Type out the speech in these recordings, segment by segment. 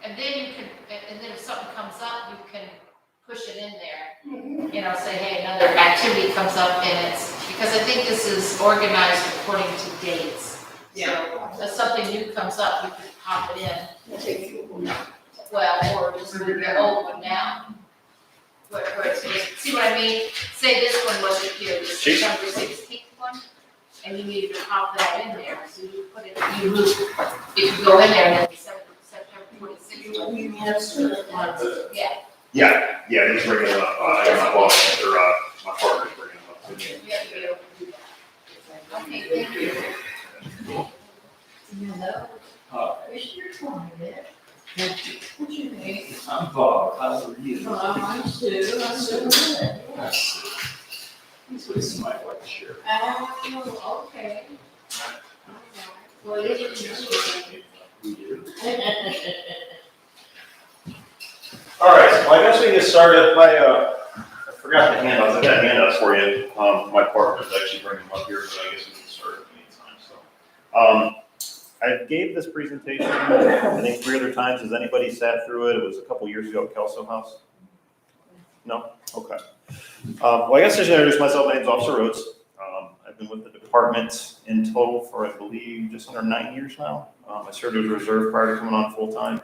And then you can, and then if something comes up, you can push it in there. You know, say, hey, another activity comes up and it's, because I think this is organized according to dates. Yeah. So if something new comes up, you can pop it in. Well, or just move the old one down. Where it's supposed to, see what I mean? Say this one wasn't here, the September 16th one, and you needed to pop that in there, so you put it, you move, if you go in there, then September 26th one. Yeah. Yeah, just bring it up. I got my boss, or my partner's bringing it up. We have to be able to do that. Okay, thank you. Hello. Is your phone there? What's your name? I'm Bob. How are you? I'm Sue. I'm Sue. He's with somebody like Sheriff. Oh, okay. Well, you didn't We do. All right, well, I guess we can get started. I forgot the handouts. I got handouts for you. My partner's actually bringing them up here, but I guess we can start at any time. So, I gave this presentation, I think 3 other times. Has anybody sat through it? It was a couple years ago at Kelso House. No? Okay. Well, I guess I should introduce myself. My name's Officer Rhodes. I've been with the department in total for, I believe, just under 9 years now. I served as a reserve prior to coming on full time.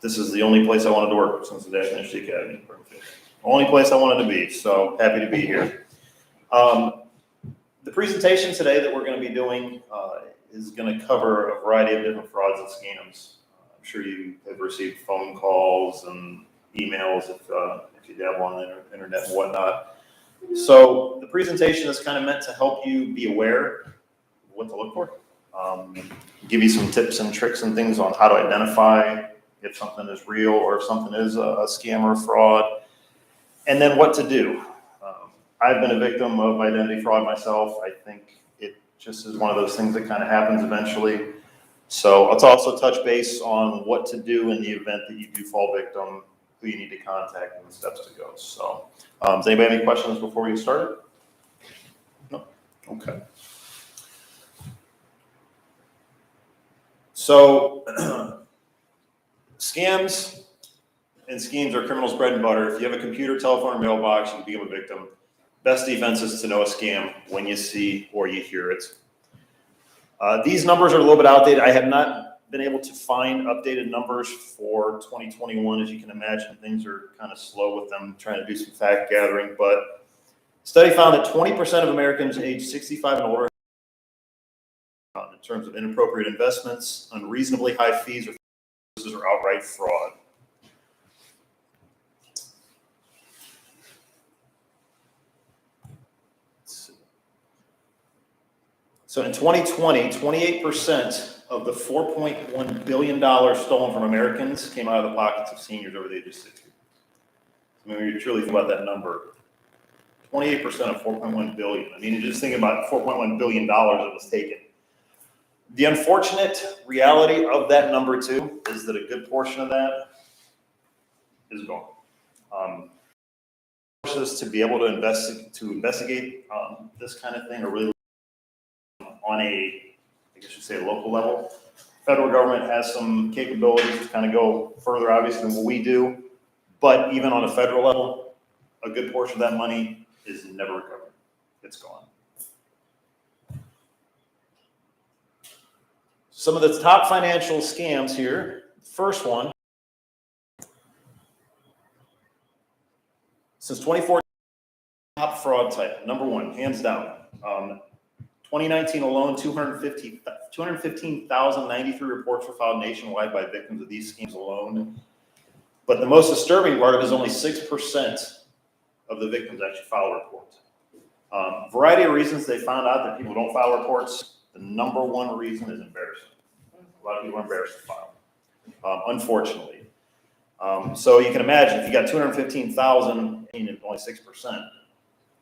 This is the only place I wanted to work since the day I finished the academy. Brimfield. Only place I wanted to be, so happy to be here. The presentation today that we're going to be doing is going to cover a variety of different frauds and scams. I'm sure you have received phone calls and emails if you dabble on the internet and whatnot. So the presentation is kind of meant to help you be aware of what to look for. Give you some tips and tricks and things on how to identify if something is real or if something is a scam or fraud, and then what to do. I've been a victim of identity fraud myself. I think it just is one of those things that kind of happens eventually. So let's also touch base on what to do in the event that you do fall victim, who you need to contact, and the steps to go. So does anybody have any questions before we get started? No? Okay. So, scams and schemes are criminals' bread and butter. If you have a computer, telephone, or mailbox, you can become a victim. Best defense is to know a scam when you see or you hear it. These numbers are a little bit outdated. I have not been able to find updated numbers for 2021. As you can imagine, things are kind of slow with them trying to do some fact gathering. But study found that 20% of Americans aged 65 and older in terms of inappropriate investments, unreasonably high fees or outright fraud. So in 2020, 28% of the $4.1 billion stolen from Americans came out of the pockets of seniors over the age of 60. I mean, when you truly think about that number, 28% of $4.1 billion. I mean, you just think about $4.1 billion that was taken. The unfortunate reality of that number too is that a good portion of that is gone. Forces to be able to investigate this kind of thing are really on a, I guess you say, a local level. Federal government has some capabilities to kind of go further, obviously, than what we do. But even on a federal level, a good portion of that money is never recovered. It's gone. Some of the top financial scams here. First one, since 2014, top fraud type, number one, hands down. 2019 alone, 215,093 reports were filed nationwide by victims of these schemes alone. But the most disturbing part of it is only 6% of the victims actually file a report. Variety of reasons they found out that people don't file reports. The number one reason is embarrassing. A lot of people are embarrassed to file, unfortunately. So you can imagine if you got 215,000 and only 6%, I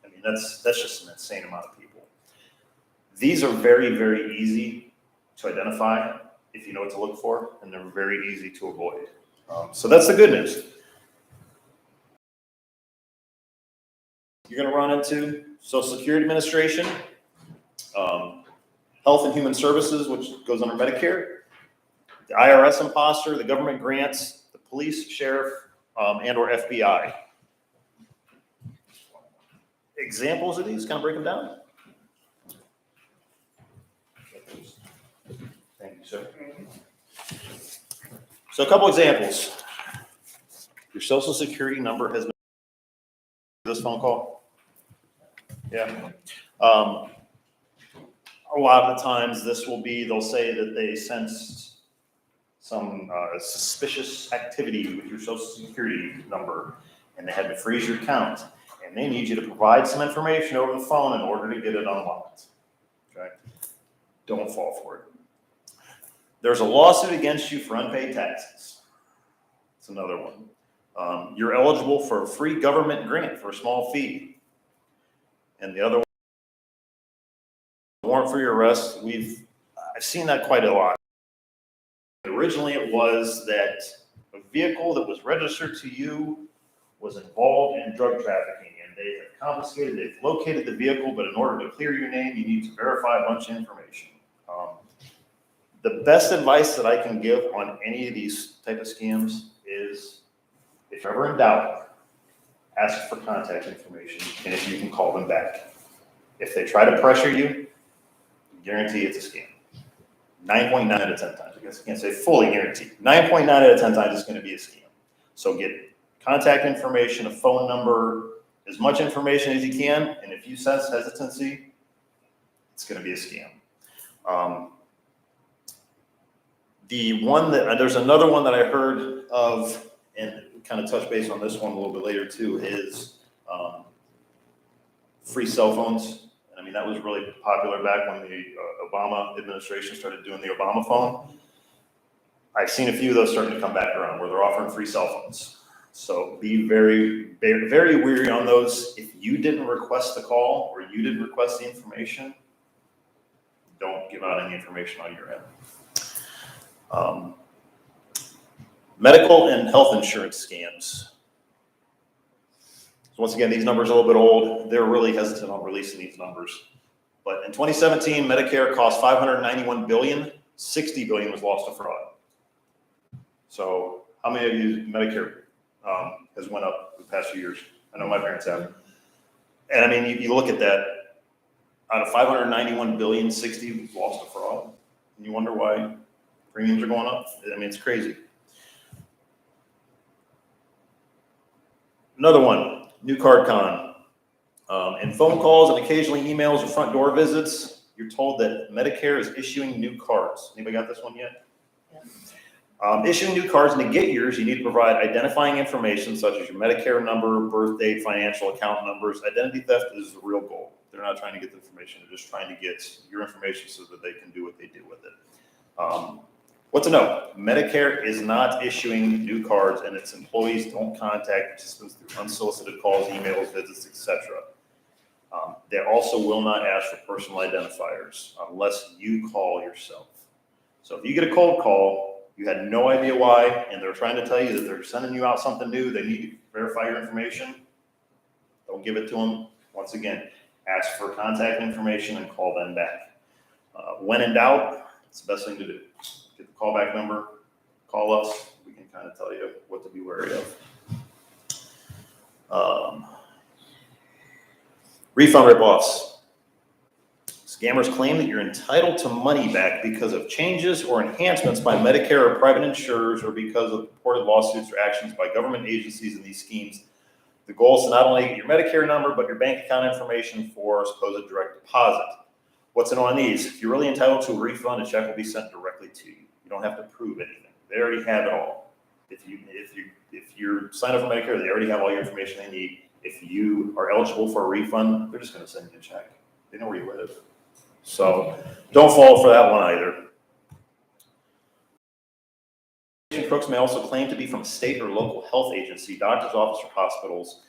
mean, that's just an insane amount of people. These are very, very easy to identify if you know what to look for, and they're very easy to avoid. So that's the good news. You're going to run into Social Security Administration, Health and Human Services, which goes under Medicare, the IRS imposter, the government grants, the police, sheriff, and or FBI. Examples of these, kind of break them down. Thank you, sir. So a couple examples. Your social security number has been this phone call. Yeah. A lot of the times this will be, they'll say that they sensed some suspicious activity with your social security number and they had to freeze your account and they need you to provide some information over the phone in order to get it unlocked. Okay? Don't fall for it. There's a lawsuit against you for unpaid taxes. It's another one. You're eligible for a free government grant for a small fee. And the other one, warrant for your arrest. I've seen that quite a lot. Originally, it was that a vehicle that was registered to you was involved in drug trafficking, and they have confiscated, they've located the vehicle, but in order to clear your name, you need to verify a bunch of information. The best advice that I can give on any of these type of scams is, if you're ever in doubt, ask for contact information, and if you can call them back. If they try to pressure you, guarantee it's a scam. 9.9 out of 10 times. I guess I can't say fully guaranteed. 9.9 out of 10 times it's going to be a scam. So get contact information, a phone number, as much information as you can, and if you sense hesitancy, it's going to be a scam. There's another one that I heard of, and kind of touch base on this one a little bit later too, is free cell phones. I mean, that was really popular back when the Obama administration started doing the Obama phone. I've seen a few of those starting to come back around where they're offering free cell phones. So be very, very, very wary on those. If you didn't request the call or you didn't request the information, don't give out any information on your end. Medical and health insurance scams. So once again, these numbers are a little bit old. They're really hesitant on releasing these numbers. But in 2017, Medicare cost $591 billion. $60 billion was lost to fraud. So how many of you Medicare has went up the past few years? I know my parents have. And I mean, you look at that. Out of $591 billion, 60 was lost to fraud. And you wonder why premiums are going up. I mean, it's crazy. Another one, new card con. And phone calls and occasionally emails or front door visits, you're told that Medicare is issuing new cards. Anybody got this one yet? Yeah. Issuing new cards, and to get yours, you need to provide identifying information such as your Medicare number, birth date, financial account numbers. Identity theft is the real goal. They're not trying to get the information. They're just trying to get your information so that they can do what they do with it. What to know? Medicare is not issuing new cards, and its employees don't contact participants through unsolicited calls, emails, visits, etc. They also will not ask for personal identifiers unless you call yourself. So if you get a cold call, you had no idea why, and they're trying to tell you that they're sending you out something new, they need to verify your information, don't give it to them. Once again, ask for contact information and call them back. When in doubt, it's the best thing to do. Get the callback number, call us, we can kind of tell you what to be wary of. Refund ripoffs. Scammers claim that you're entitled to money back because of changes or enhancements by Medicare or private insurers or because of purported lawsuits or actions by government agencies in these schemes. The goal is to not only get your Medicare number, but your bank account information for supposed direct deposit. What's in on these? If you're really entitled to a refund, a check will be sent directly to you. You don't have to prove anything. They already have it all. If you're signed up for Medicare, they already have all your information they need. If you are eligible for a refund, they're just going to send you a check. They know where you live. So don't fall for that one either. Crooks may also claim to be from a state or local health agency, doctor's office, or hospitals.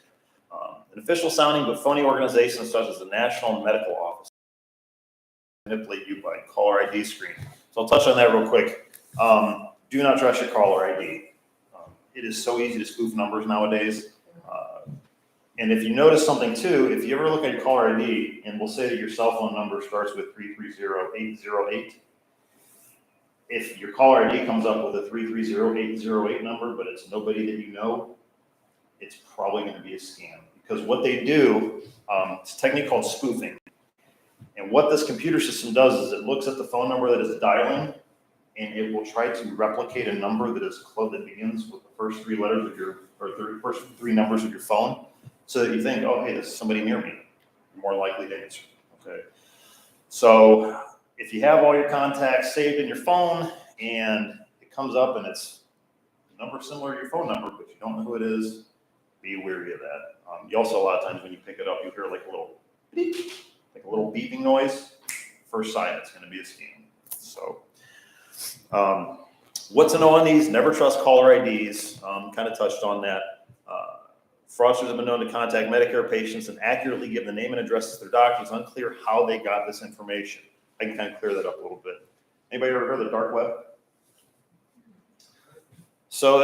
An official sounding but phony organizations such as the National Medical Office manipulate you by caller ID screen. So I'll touch on that real quick. Do not trust your caller ID. It is so easy to spoof numbers nowadays. And if you notice something too, if you ever look at your caller ID and we'll say that your cell phone number starts with 330808, if your caller ID comes up with a 330808 number, but it's nobody that you know, it's probably going to be a scam. Because what they do, it's a technique called spoofing. And what this computer system does is it looks at the phone number that is dialing, and it will try to replicate a number that is close, that begins with the first three letters of your, or the first three numbers of your phone, so that you think, oh, hey, this is somebody near me. You're more likely to answer. Okay. So if you have all your contacts saved in your phone and it comes up and it's a number similar to your phone number, but you don't know who it is, be wary of that. You also, a lot of times when you pick it up, you hear like a little beep, like a little beeping noise. First sign it's going to be a scam. So what to know on these? Never trust caller IDs. Kind of touched on that. Fraudsters have been known to contact Medicare patients and accurately give the name and addresses of their doctors. Unclear how they got this information. I can kind of clear that up a little bit. Anybody ever heard of the dark web? So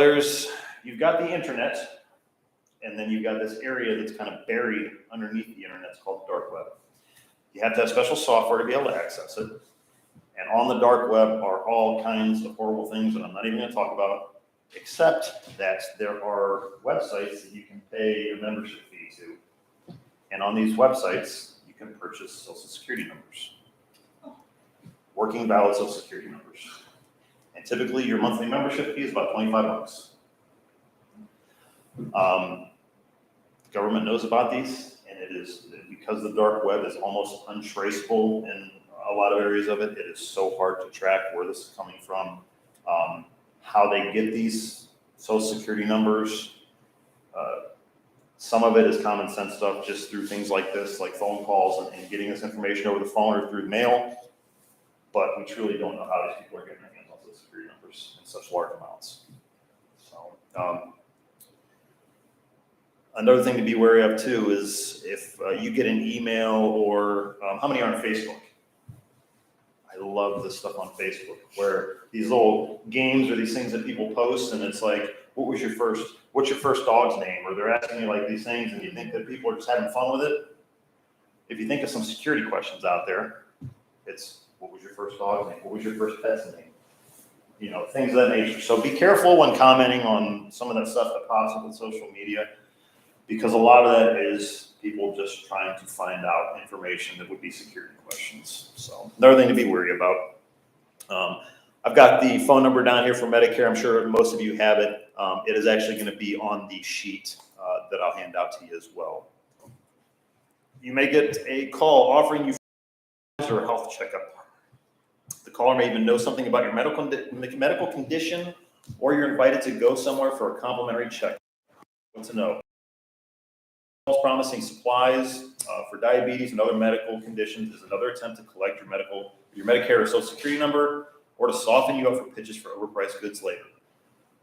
you've got the internet, and then you've got this area that's kind of buried underneath the internet. It's called the dark web. You have to have special software to be able to access it. And on the dark web are all kinds of horrible things that I'm not even going to talk about, except that there are websites that you can pay a membership fee to. And on these websites, you can purchase Social Security numbers, working valid Social Security numbers. And typically your monthly membership fee is about $25. The government knows about these, and it is, because the dark web is almost untraceable in a lot of areas of it, it is so hard to track where this is coming from, how they get these Social Security numbers. Some of it is common sense stuff, just through things like this, like phone calls and getting this information over the phone or through mail. But we truly don't know how these people are getting their hands on Social Security numbers in such large amounts. So another thing to be wary of too is if you get an email or how many are on Facebook? I love this stuff on Facebook where these little games or these things that people post, and it's like, what's your first dog's name? Or they're asking you like these things and you think that people are just having fun with it. If you think of some security questions out there, it's, what was your first dog's name? What was your first pet's name? You know, things of that nature. So be careful when commenting on some of that stuff that pops up on social media, because a lot of that is people just trying to find out information that would be security questions. So another thing to be wary about. I've got the phone number down here for Medicare. I'm sure most of you have it. It is actually going to be on the sheet that I'll hand out to you as well. You may get a call offering you or a health checkup. The caller may even know something about your medical condition, or you're invited to go somewhere for a complimentary checkup. What to know? Promising supplies for diabetes and other medical conditions is another attempt to collect your Medicare or Social Security number, or to soften you up for pitches for overpriced goods later.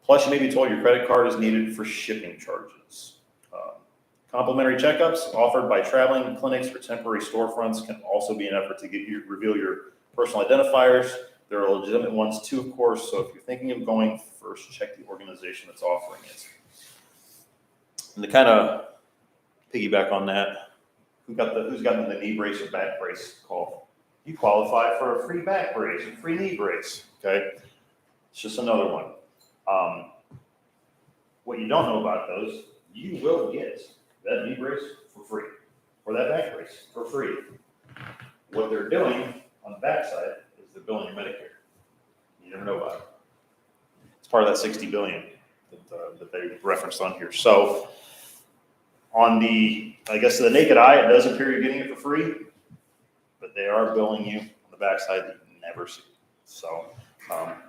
Plus, you may be told your credit card is needed for shipping charges. Complimentary checkups offered by traveling clinics or temporary storefronts can also be an effort to reveal your personal identifiers. There are legitimate ones too, of course, so if you're thinking of going, first check the organization that's offering it. And to kind of piggyback on that, who's gotten the knee brace or back brace call? You qualify for a free back brace, a free knee brace, okay? It's just another one. What you don't know about those, you will get that knee brace for free, or that back brace for free. What they're doing on the backside is they're billing your Medicare. You never know about it. It's part of that $60 billion that they referenced on here. So on the naked eye, it does appear you're getting it for free, but they are billing you on the backside that you never see. So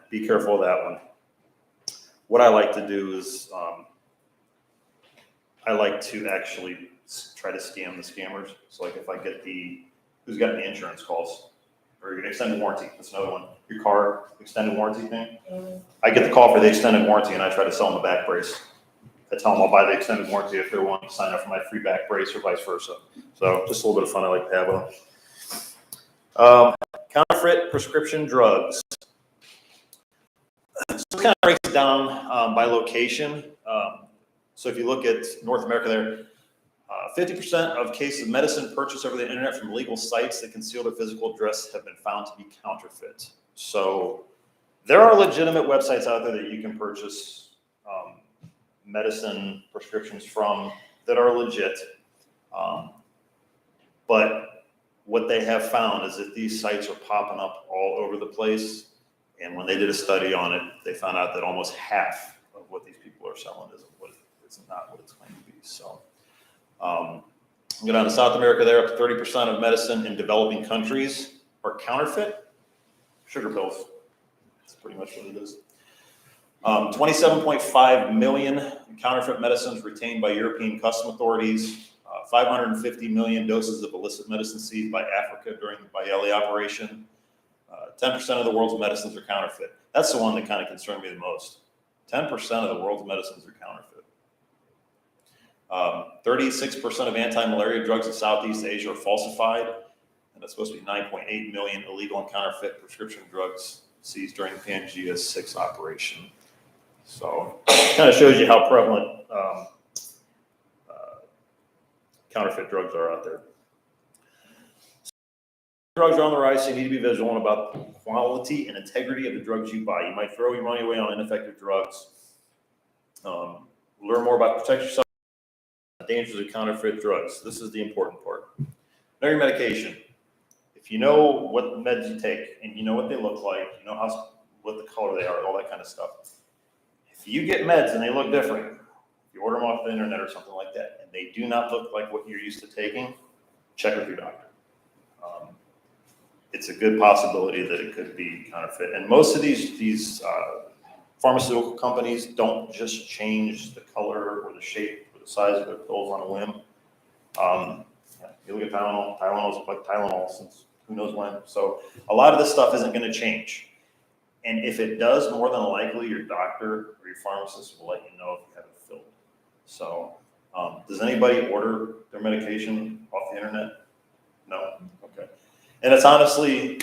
be careful of that one. What I like to do is I like to actually try to scam the scammers. So like if I get who's got the insurance calls, or your extended warranty, that's another one. Your car extended warranty thing. I get the call for the extended warranty and I try to sell them a back brace. I tell them I'll buy the extended warranty if they're willing to sign up for my free back brace or vice versa. So just a little bit of fun I like to have with them. Counterfeit prescription drugs. So it kind of breaks it down by location. So if you look at North America there, 50% of cases of medicine purchased over the internet from legal sites that conceal their physical address have been found to be counterfeit. So there are legitimate websites out there that you can purchase medicine prescriptions from that are legit. But what they have found is that these sites are popping up all over the place. And when they did a study on it, they found out that almost half of what these people are selling is not what it's claimed to be. So go down to South America there, up to 30% of medicine in developing countries are counterfeit. Sugar pills. That's pretty much what it is. 27.5 million counterfeit medicines retained by European custom authorities. 550 million doses of illicit medicine seized by Africa during the Bayeli operation. 10% of the world's medicines are counterfeit. That's the one that kind of concerned me the most. 10% of the world's medicines are counterfeit. 36% of anti-malaria drugs in Southeast Asia are falsified. And that's supposed to be 9.8 million illegal and counterfeit prescription drugs seized during Pangea 6 operation. So it kind of shows you how prevalent counterfeit drugs are out there. Drugs are on the rise, so you need to be vigilant about the quality and integrity of the drugs you buy. You might throw your money away on ineffective drugs. Learn more about protect yourself from the dangers of counterfeit drugs. This is the important part. Know your medication. If you know what meds you take and you know what they look like, you know what the color they are, all that kind of stuff. If you get meds and they look different, you order them off the internet or something like that, and they do not look like what you're used to taking, check with your doctor. It's a good possibility that it could be counterfeit. And most of these pharmaceutical companies don't just change the color or the shape or the size of their pills on a whim. You look at Tylenol. Tylenol's look like Tylenol since who knows when. So a lot of this stuff isn't going to change. And if it does, more than likely, your doctor or your pharmacist will let you know if you have it filled. So does anybody order their medication off the internet? No? Okay. And it's honestly,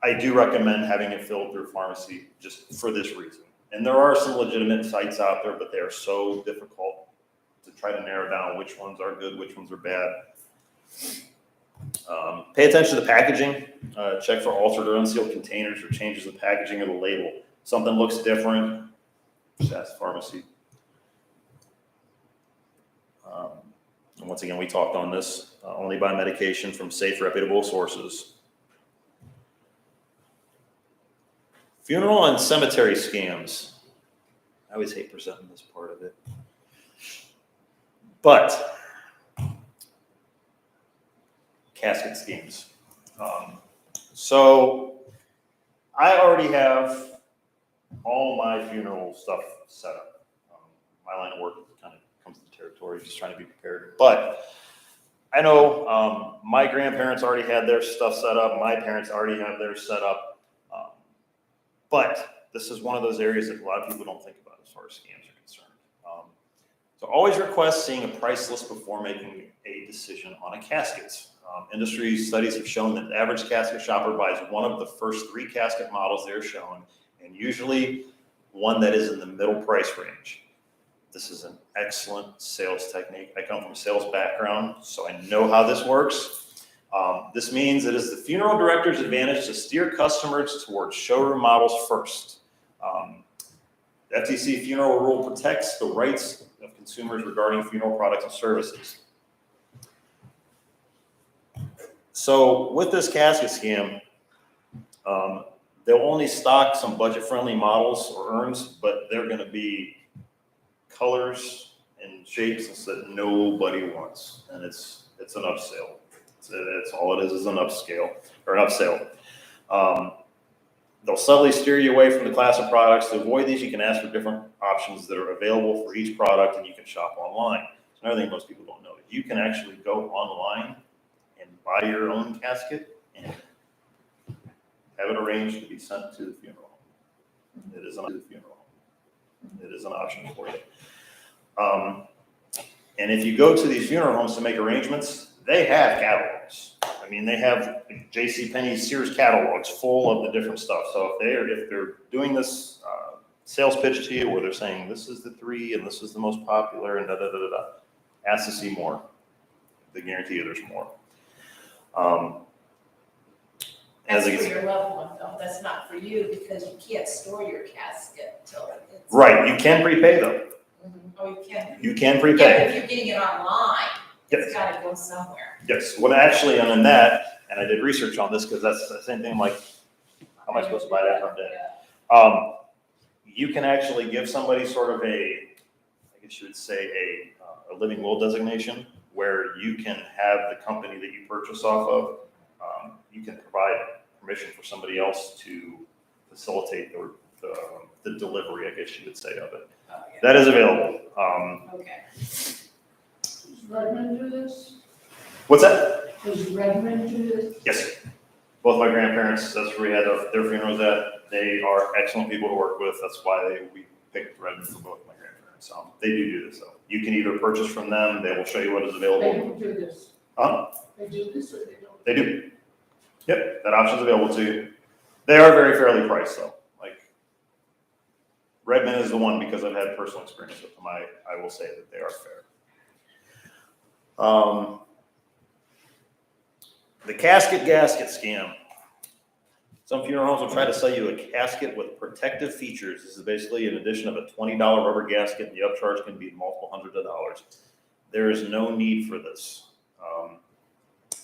I do recommend having it filled through a pharmacy just for this reason. And there are some legitimate sites out there, but they are so difficult to try to narrow down which ones are good, which ones are bad. Pay attention to the packaging. Check for altered or unsealed containers or changes in the packaging or the label. Something looks different, just ask the pharmacy. And once again, we talked on this. Only buy medication from safe, reputable sources. Funeral and cemetery scams. I always hate presenting this part of it. But casket schemes. So I already have all my funeral stuff set up. My line of work kind of comes to the territory, just trying to be prepared. But I know my grandparents already had their stuff set up. My parents already have theirs set up. But this is one of those areas that a lot of people don't think about as far as scams are concerned. So always request seeing a price list before making a decision on a casket. Industry studies have shown that the average casket shopper buys one of the first 3 casket models they're shown, and usually one that is in the middle price range. This is an excellent sales technique. I come from a sales background, so I know how this works. This means it is the funeral director's advantage to steer customers towards showroom models first. The FTC funeral rule protects the rights of consumers regarding funeral products and services. So with this casket scam, they'll only stock some budget-friendly models or urns, but they're going to be colors and shapes that nobody wants, and it's an upsell. It's all it is an upscale or an upsell. They'll subtly steer you away from the class of products. To avoid these, you can ask for different options that are available for each product, and you can shop online. It's another thing most people don't know. You can actually go online and buy your own casket and have it arranged to be sent to the funeral. It is an option for you. And if you go to these funeral homes to make arrangements, they have catalogs. I mean, they have JCPenney, Sears catalogs full of the different stuff. So if they're doing this sales pitch to you where they're saying this is the 3 and this is the most popular and ask to see more. they guarantee you there's more. That's As for a, your loved one, though, that's not for you, because you can't store your casket till it's. right, you can prepay though. Oh, you can. You can Yeah, prepay. but if you're getting it online, Yes. it's gotta go somewhere. Yes, well, actually, I'm in that, and I did research on this, because that's the same thing, I'm like, how am I supposed to buy that from Dad? You can actually give somebody sort of I guess you would say a living will designation, where you can have the company that you purchase off of, you can provide permission for somebody else to facilitate the delivery, I guess you would say, of it. Oh, yeah. That is available. Okay. Does Redmond do this? What's that? Does Redmond do this? Yes. Both my grandparents, that's where we had their funerals at. They are excellent people to work with. That's why we picked Redmond for both my grandparents. They do this though. You can either purchase from them, they will show you what is They available. don't do this. They do this or they don't? They do. Yep, that option's available to you. They are very fairly priced though. Like, Redmond is the one, because I've had personal experience with them. I will say that they are fair. The gasket scam. Some funeral homes will try to sell you a casket with protective features. This is basically an addition of a $20 rubber gasket, and the upcharge can be multiple hundreds of dollars. There is no need for this.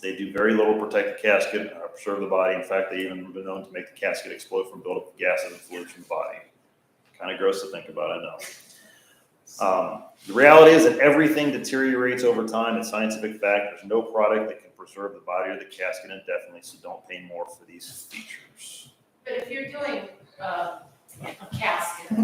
They do very little to protect the casket, preserve the body. In fact, they even been known to make the casket explode from buildup of gases and fluids from the body. Kind of gross to think about, I know. The reality is that everything deteriorates over time. It's scientific fact. There's no product that can preserve the body or the casket indefinitely, so don't pay more for these features. But if you're doing a casket,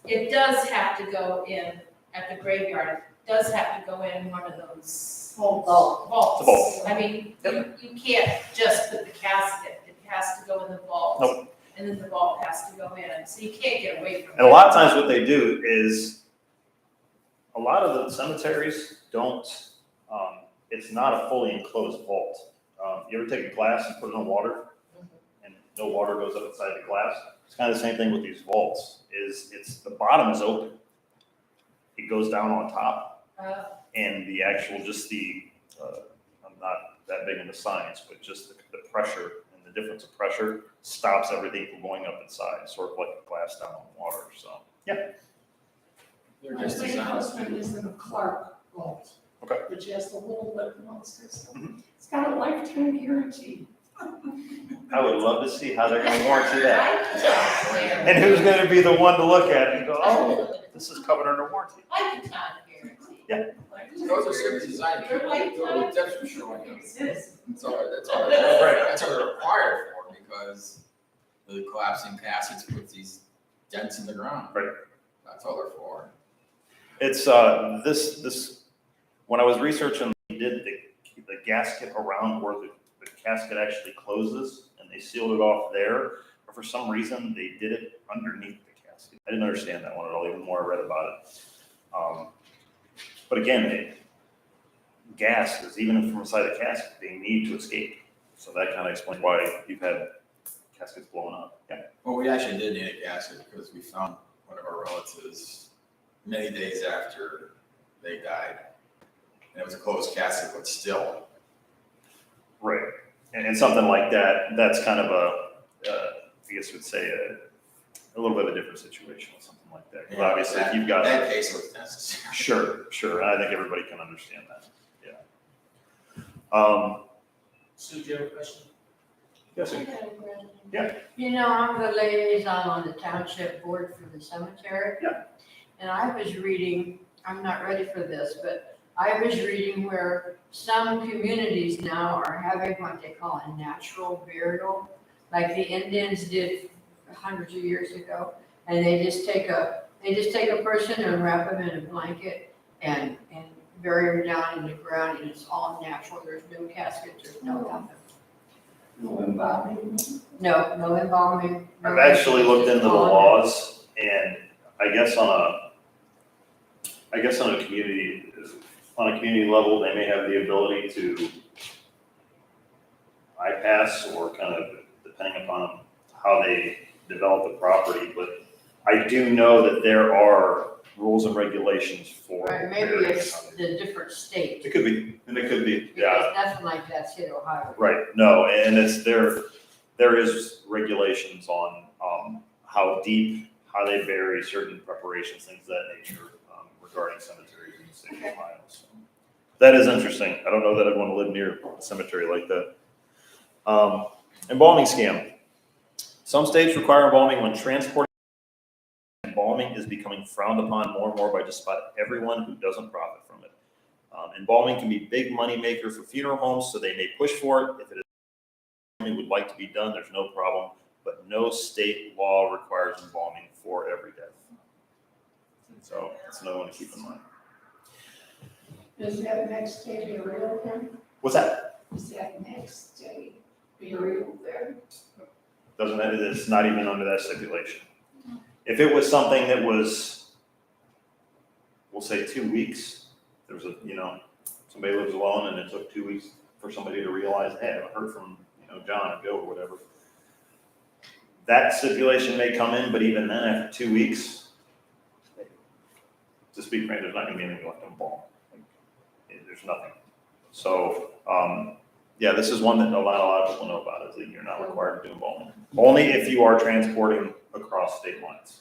it does have to go in at the graveyard. It does have to go in one of those vaults. Vault. I mean, you can't just put the casket. It has to go in the vault. Nope. And then the vault has to go in, so you can't get away from it. And a lot of times what they do is, a lot of the cemeteries don't, it's not a fully enclosed vault. You ever take a glass and put it in water, and no water goes up inside the glass? It's kind of the same thing with these vaults, it's the bottom is open. It goes down on top. And the actual, I'm not that big into science, but just the pressure and the difference of pressure stops everything from going up inside, sort of like a glass down on water, so, yeah. They're My just late designed. husband is in a Clark vault. Okay. Which has the little lip and all this kind of stuff. Mhm. It's got a lifetime guarantee. I would love to see how they're gonna warranty that. Lifetime And who's gonna be the one to look at it and go, oh, this is covered under warranty? Lifetime guarantee. Those are super designed. Your lifetime That's for sure. exists. That's all they're required for, because the collapsing caskets put these dents in the ground. Right. That's all they're for. It's, when I was researching, they did the gasket around where the casket actually closes, and they sealed it off there, but for some reason, they did it underneath the casket. I didn't understand that one at all, even the more I read about it. But again, gases, even from inside the casket, they need to escape. So that kind of explains why you've had caskets blowing up. Yeah. Well, we actually did need a gasket because we found one of our relatives many days after they died. And it was a closed casket, but still. Right. And something like that, that's kind of I guess you would say a little bit of a different situation with something like that. Because obviously, if you've got. That case was necessary. Sure. I think everybody can understand that. Sue, do you have a question? Yes, sir. Yeah. You know, I'm the liaison on the township board for the cemetery. Yeah. And I was reading, I'm not ready for this, but I was reading where some communities now are having what they call a natural burial, like the Indians did hundreds of years ago. And they just take a person and wrap them in a blanket and bury them down in the ground, and it's all natural. There's no casket, there's no nothing. No embalming. No embalming. I've actually looked into the laws, and I guess on a community level, they may have the ability to bypass, or kind of depending upon how they develop the property. But I do know that there are rules and regulations for. Right, maybe various it's companies. the different state. It could be, and it could be, yeah. Because nothing like that's hit Ohio. Right, no, and it's there is regulations on, how deep, how they bury certain preparations, things of that nature, regarding cemeteries in the state of Ohio, so. That is interesting, I don't know that I'd want to live near a cemetery like that. Embalming scam. Some states require embalming when transporting. Embalming is becoming frowned upon more and more by just about everyone who doesn't profit from it. Embalming can be a big money maker for funeral homes, so they may push for it. If it is something would like to be done, there's no problem, but no state law requires embalming for every death. So that's another one to keep in mind. Does that next day burial then? What's that? Is that next day burial there? Doesn't matter, it's not even under that stipulation. If it was something that was, we'll say 2 weeks, there's a, somebody lives alone and it took 2 weeks for somebody to realize, hey, I haven't heard from, John or Joe or whatever. That stipulation may come in, but even then, after 2 weeks, to speak frank, there's not gonna be anything left to embalm. There's nothing. So, yeah, this is one that a lot of people know about, is that you're not required to do embalming. Only if you are transporting across state lines.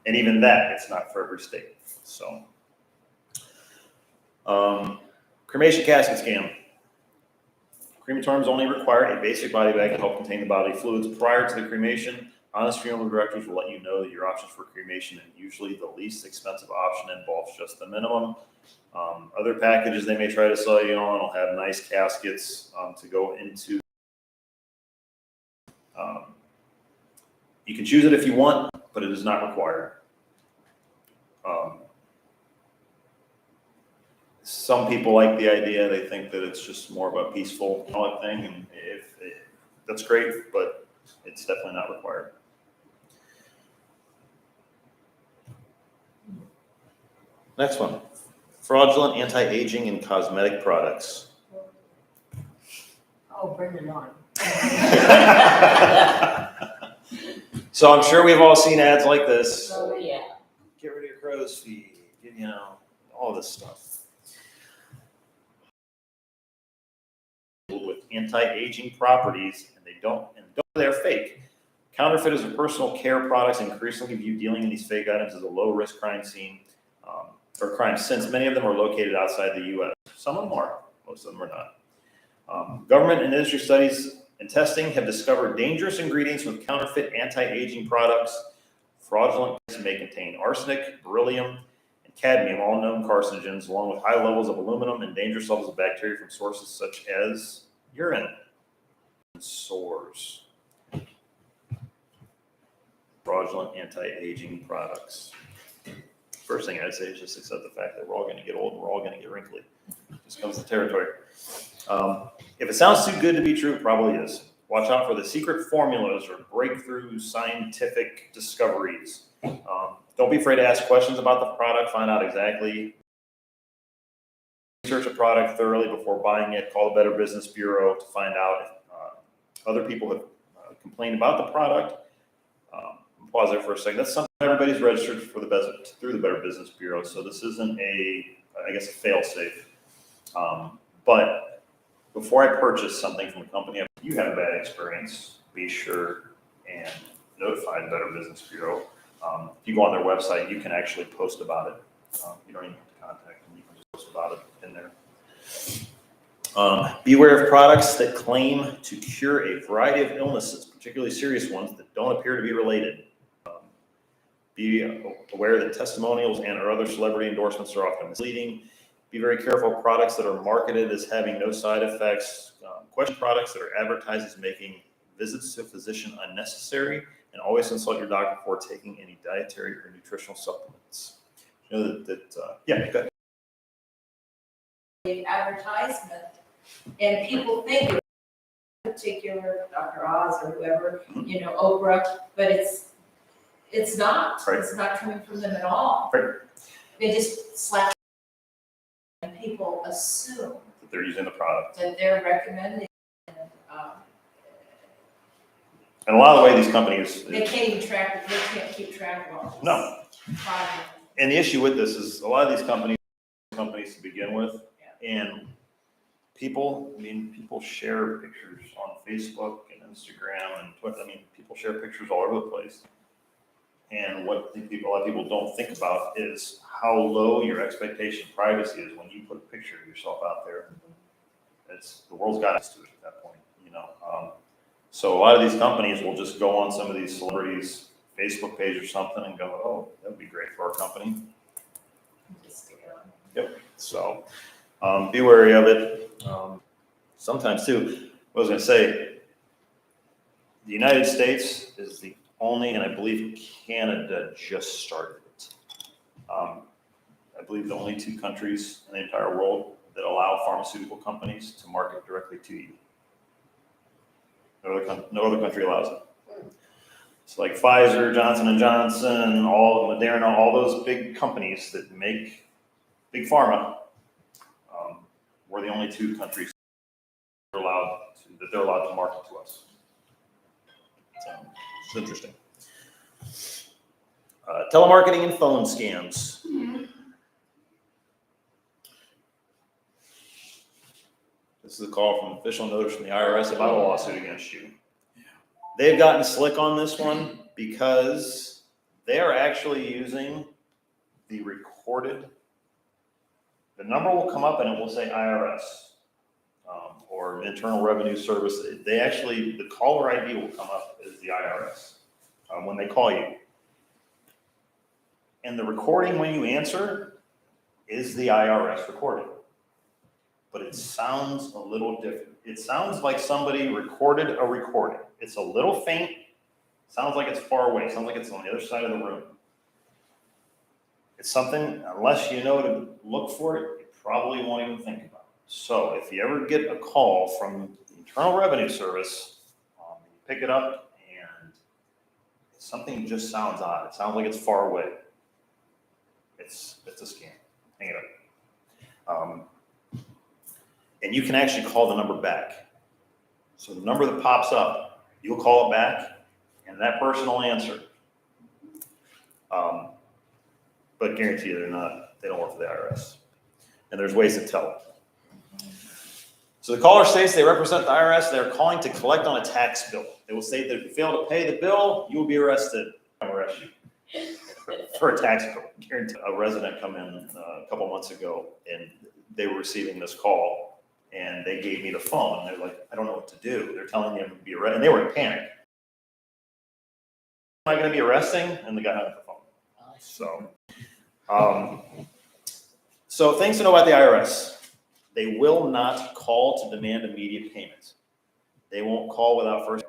And even that, it's not for every state, so. Cremation casket scam. Crematoriums only require a basic body bag to help contain the bodily fluids prior to the cremation. Honest funeral directors will let you know that your options for cremation, and usually the least expensive option, involves just the minimum. Other packages they may try to sell you on will have nice caskets to go into. You can choose it if you want, but it is not required. Some people like the idea, they think that it's just more of a peaceful thing, and that's great, but it's definitely not required. Next one, fraudulent anti-aging and cosmetic products. Oh, bring it on. So I'm sure we've all seen ads like this. Oh, yeah. Get rid of your crow's feet, all this stuff. With anti-aging properties, and they're fake. Counterfeit is a personal care products increasingly view dealing in these fake items as a low-risk crime scene, or crime, since many of them are located outside the U.S. Some of them are, most of them are not. Government and industry studies and testing have discovered dangerous ingredients with counterfeit anti-aging products. Fraudulent may contain arsenic, beryllium, and cadmium, all known carcinogens, along with high levels of aluminum and dangerous levels of bacteria from sources such as urine and sores. Fraudulent anti-aging products. First thing I'd say is just accept the fact that we're all going to get old and we're all going to get wrinkly. Just comes to the territory. If it sounds too good to be true, it probably is. Watch out for the secret formulas or breakthrough scientific discoveries. Don't be afraid to ask questions about the product. Find out exactly. Research a product thoroughly before buying it. Call the Better Business Bureau to find out if other people have complained about the product. Pause there for a second. That's something everybody's registered for through the Better Business Bureau. So this isn't a fail-safe. But before I purchase something from a company, if you have a bad experience, be sure and notify the Better Business Bureau. If you go on their website, you can actually post about it. You don't even have to contact them. You can just post about it in there. Beware of products that claim to cure a variety of illnesses, particularly serious ones that don't appear to be related. Be aware that testimonials and or other celebrity endorsements are often misleading. Be very careful of products that are marketed as having no side effects. Question products that are advertised as making visits to a physician unnecessary, and always consult your doctor before taking any dietary or nutritional supplements. You know yeah, go ahead. The advertisement, and people think it's particular Dr. Oz or whoever, Oprah, but it's not. Right. It's not coming from them at all. Right. They just slap, and people assume That they're using the product. that they're recommending. And a lot of the way these companies, They can't even track. They can't keep track of all this. No. Product. And the issue with this is a lot of these companies to begin with, and people share pictures on Facebook and Instagram and Twitter. I mean, people share pictures all over the place. And what a lot of people don't think about is how low your expectation of privacy is when you put a picture of yourself out there. The world's got us to it at that point, you know. So a lot of these companies will just go on some of these celebrities' Facebook page or something and go, oh, that would be great for our company. Yep. So be wary of it. Sometimes too, I was going to say, the United States is the only, and I believe Canada just started it. I believe the only 2 countries in the entire world that allow pharmaceutical companies to market directly to you. No other country allows it. It's like Pfizer, Johnson & Johnson, Moderna, all those big companies that make big pharma. We're the only 2 countries that they're allowed to market to us. So it's interesting. Telemarketing and phone scams. This is a call from official notice from the IRS about a lawsuit against you. They've gotten slick on this one because they are actually using the number will come up and it will say IRS or Internal Revenue Service. The caller ID will come up as the IRS when they call you. And the recording when you answer is the IRS recording. But it sounds a little different. It sounds like somebody recorded a recording. It's a little faint. Sounds like it's far away. Sounds like it's on the other side of the room. It's something, unless you know to look for it, you probably won't even think about it. So if you ever get a call from the Internal Revenue Service, you pick it up and something just sounds odd. It sounds like it's far away. It's a scam. Hang it up. And you can actually call the number back. So the number that pops up, you'll call it back, and that person will answer. But guarantee you they don't work for the IRS. And there's ways to tell. So the caller states they represent the IRS. They're calling to collect on a tax bill. They will state that if you fail to pay the bill, you will be arrested. I'll arrest you for a tax bill. Guarantee. A resident come in a couple months ago, and they were receiving this call. And they gave me the phone. They're like, I don't know what to do. They're telling me I'm going to be arrested. And they were in panic. Am I going to be arresting? And the guy hung up the phone. So things to know about the IRS. They will not call to demand immediate payment. They won't call without first.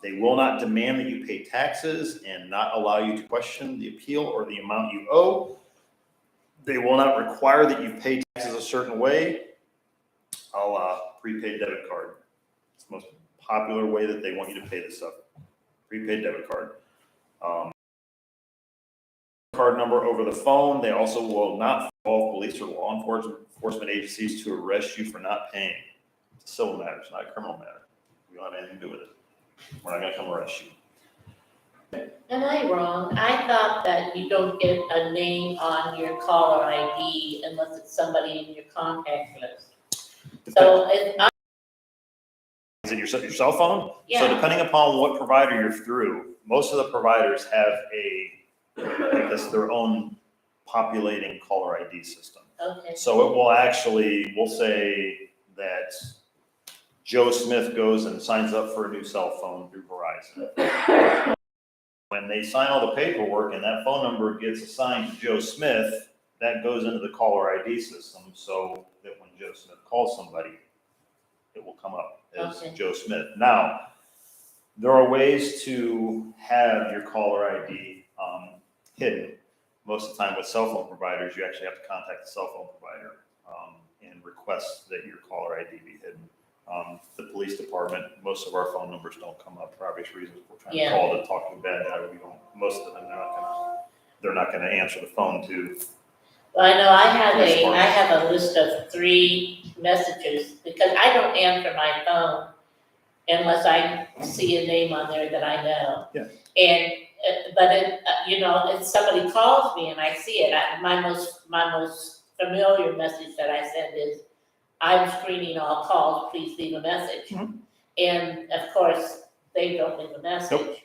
They will not demand that you pay taxes and not allow you to question the appeal or the amount you owe. They will not require that you pay taxes a certain way. Prepaid debit card. It's the most popular way that they want you to pay this stuff. Prepaid debit card. Card number over the phone. They also will not involve police or law enforcement agencies to arrest you for not paying. It's a civil matter. It's not a criminal matter. We don't have anything to do with it. We're not going to come arrest you. Am I wrong? I thought that you don't get a name on your caller ID unless it's somebody in your contact list. So is it your cell phone? Yeah. So depending upon what provider you're through, most of the providers have their own populating caller ID system. Okay. So it we'll say that Joe Smith goes and signs up for a new cell phone through Verizon. When they sign all the paperwork and that phone number gets assigned to Joe Smith, that goes into the caller ID system so that when Joe Smith calls somebody, it will come up as Joe Smith. Now, there are ways to have your caller ID hidden. Most of the time with cell phone providers, you actually have to contact the cell phone provider and request that your caller ID be hidden. The police department, most of our phone numbers don't come up for obvious reasons. We're trying to call to talk to a bad guy. Most of them, they're not going to answer the phone to. Well, I know I have a list of 3 messages because I don't answer my phone unless I see a name on there that I know. Yeah. And If somebody calls me and I see it, my most familiar message that I send is, I'm screening all calls, please leave a message. Mhm. And of course, they don't leave a message, Nope.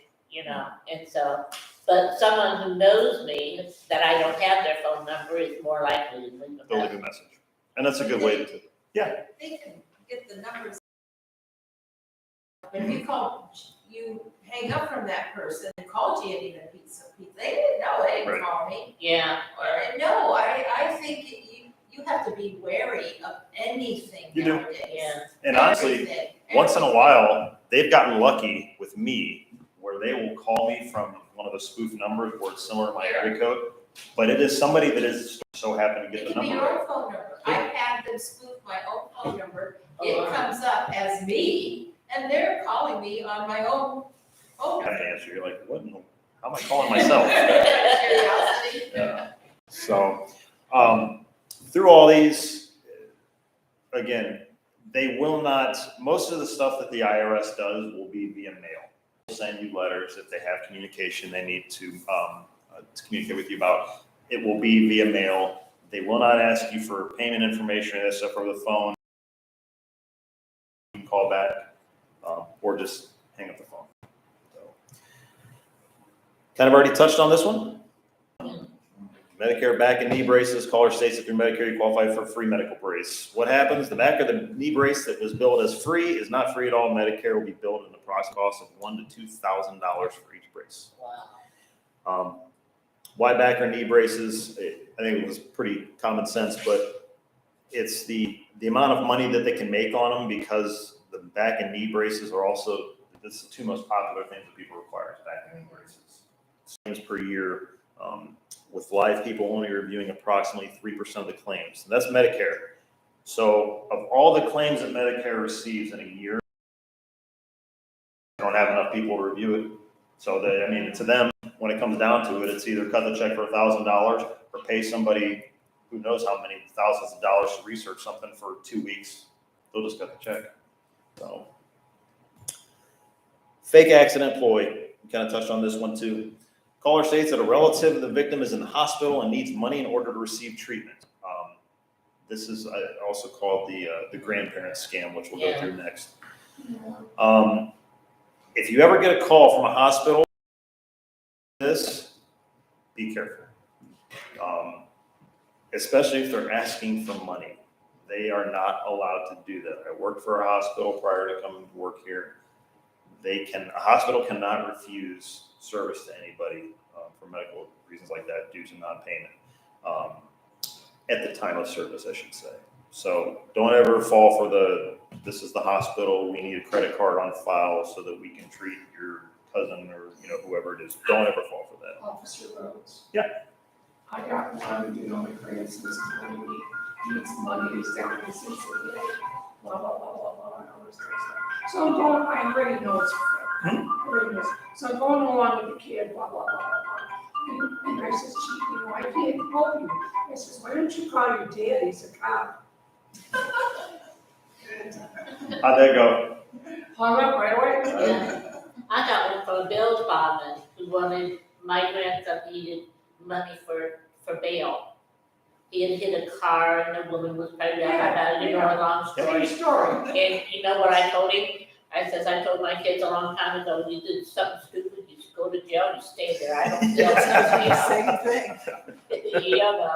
and so, but someone who knows me, that I don't have their phone number, is more likely to leave a They'll leave message. a message. And that's a good way to, They can get the numbers. If you hang up from that person and called you and even pizza, they didn't know, they didn't Right. call me. Yeah, No, I think you have to be wary of anything You do. nowadays. yeah. and honestly, Everything. once in a while, they've gotten lucky with me where they will call me from one of the spoof numbers where it's similar to my area code, but it is somebody that is so happy to get It the can be number your right. own phone number. I've had them spoof my own phone number. Oh, It wow. comes up as me, and they're calling me on my own phone You have number. to answer, you're like, what, how am I calling myself? Curiosity. Yeah. So, through all these, again, they will not, most of the stuff that the IRS does will be via mail. They'll send you letters if they have communication they need to communicate with you about. It will be via mail. They will not ask you for payment information or that stuff over the phone. You can call back, or just hang up the phone. So, kind of already touched on this one. Medicare back and knee braces. Caller states that through Medicare you qualify for a free medical brace. What happens? The back of the knee brace that was billed as free is not free at all. Medicare will be billed an approximate cost of $1,000 to $2,000 for each brace. Wow. Why back or knee braces? I think it was pretty common sense, but it's the amount of money that they can make on them, because the back and knee braces are also, this is the two most popular things that people require is back and knee braces. Claims per year. With live people only reviewing approximately 3% of the claims. And that's Medicare. So of all the claims that Medicare receives in a year, they don't have enough people to review it. So to them, when it comes down to it, it's either cut the check for $1,000 or pay somebody who knows how many thousands of dollars to research something for 2 weeks. They'll just cut the check. So fake accident employee. We kind of touched on this one too. Caller states that a relative of the victim is in the hospital and needs money in order to receive treatment. This is also called the Grandparent Scam, which we'll go through next. If you ever get a call from a hospital, be careful. Especially if they're asking for money. They are not allowed to do that. I worked for a hospital prior to coming to work here. A hospital cannot refuse service to anybody for medical reasons like that due to non-payment at the time of service, I should say. So don't ever fall for this is the hospital, we need a credit card on file so that we can treat your cousin or whoever it is. Don't ever fall for that. Officer Rhodes. Yeah. I got one, my grandson's calling me, needs money, he's down in Cincinnati, blah, blah, blah, blah, blah, and all this kind of stuff. So I'm going, I already know it's fake. I already know. So I'm going along with the kid, blah, blah, blah, blah, blah. And I says, Chief, I can't help you. I says, why don't you call your dad, he's a cop. How'd that go? Hung up right away. I got one from a bail department who wanted, my grandson needed money for bail. He had hit a car and the woman was pregnant, a long True story. story. And you know what I told him? I told my kids a long time ago, you did something stupid, you should go to jail, you stay there, I don't Same thing. Yeah,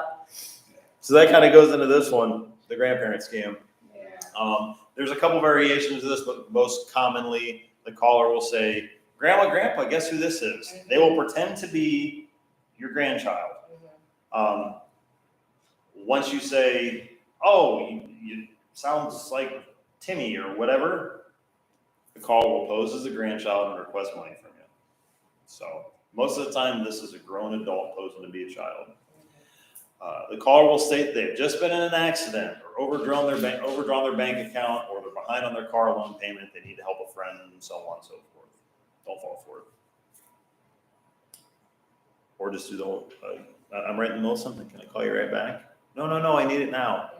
So that kind of goes into this one, the Grandparent Scam. Yeah. There's a couple variations of this, but most commonly the caller will say, Grandma, Grandpa, guess who this is? They will pretend to be your grandchild. Once you say, oh, you sounds like Timmy or whatever, the caller will pose as a grandchild and request money from you. So most of the time, this is a grown adult posing to be a child. The caller will state they've just been in an accident or overdrawn their bank account, or they're behind on their car loan payment. They need to help a friend, and so on and so forth. Don't fall for it. Or just do the whole, I'm right in the middle of something. Can I call you right back? No, I need it now.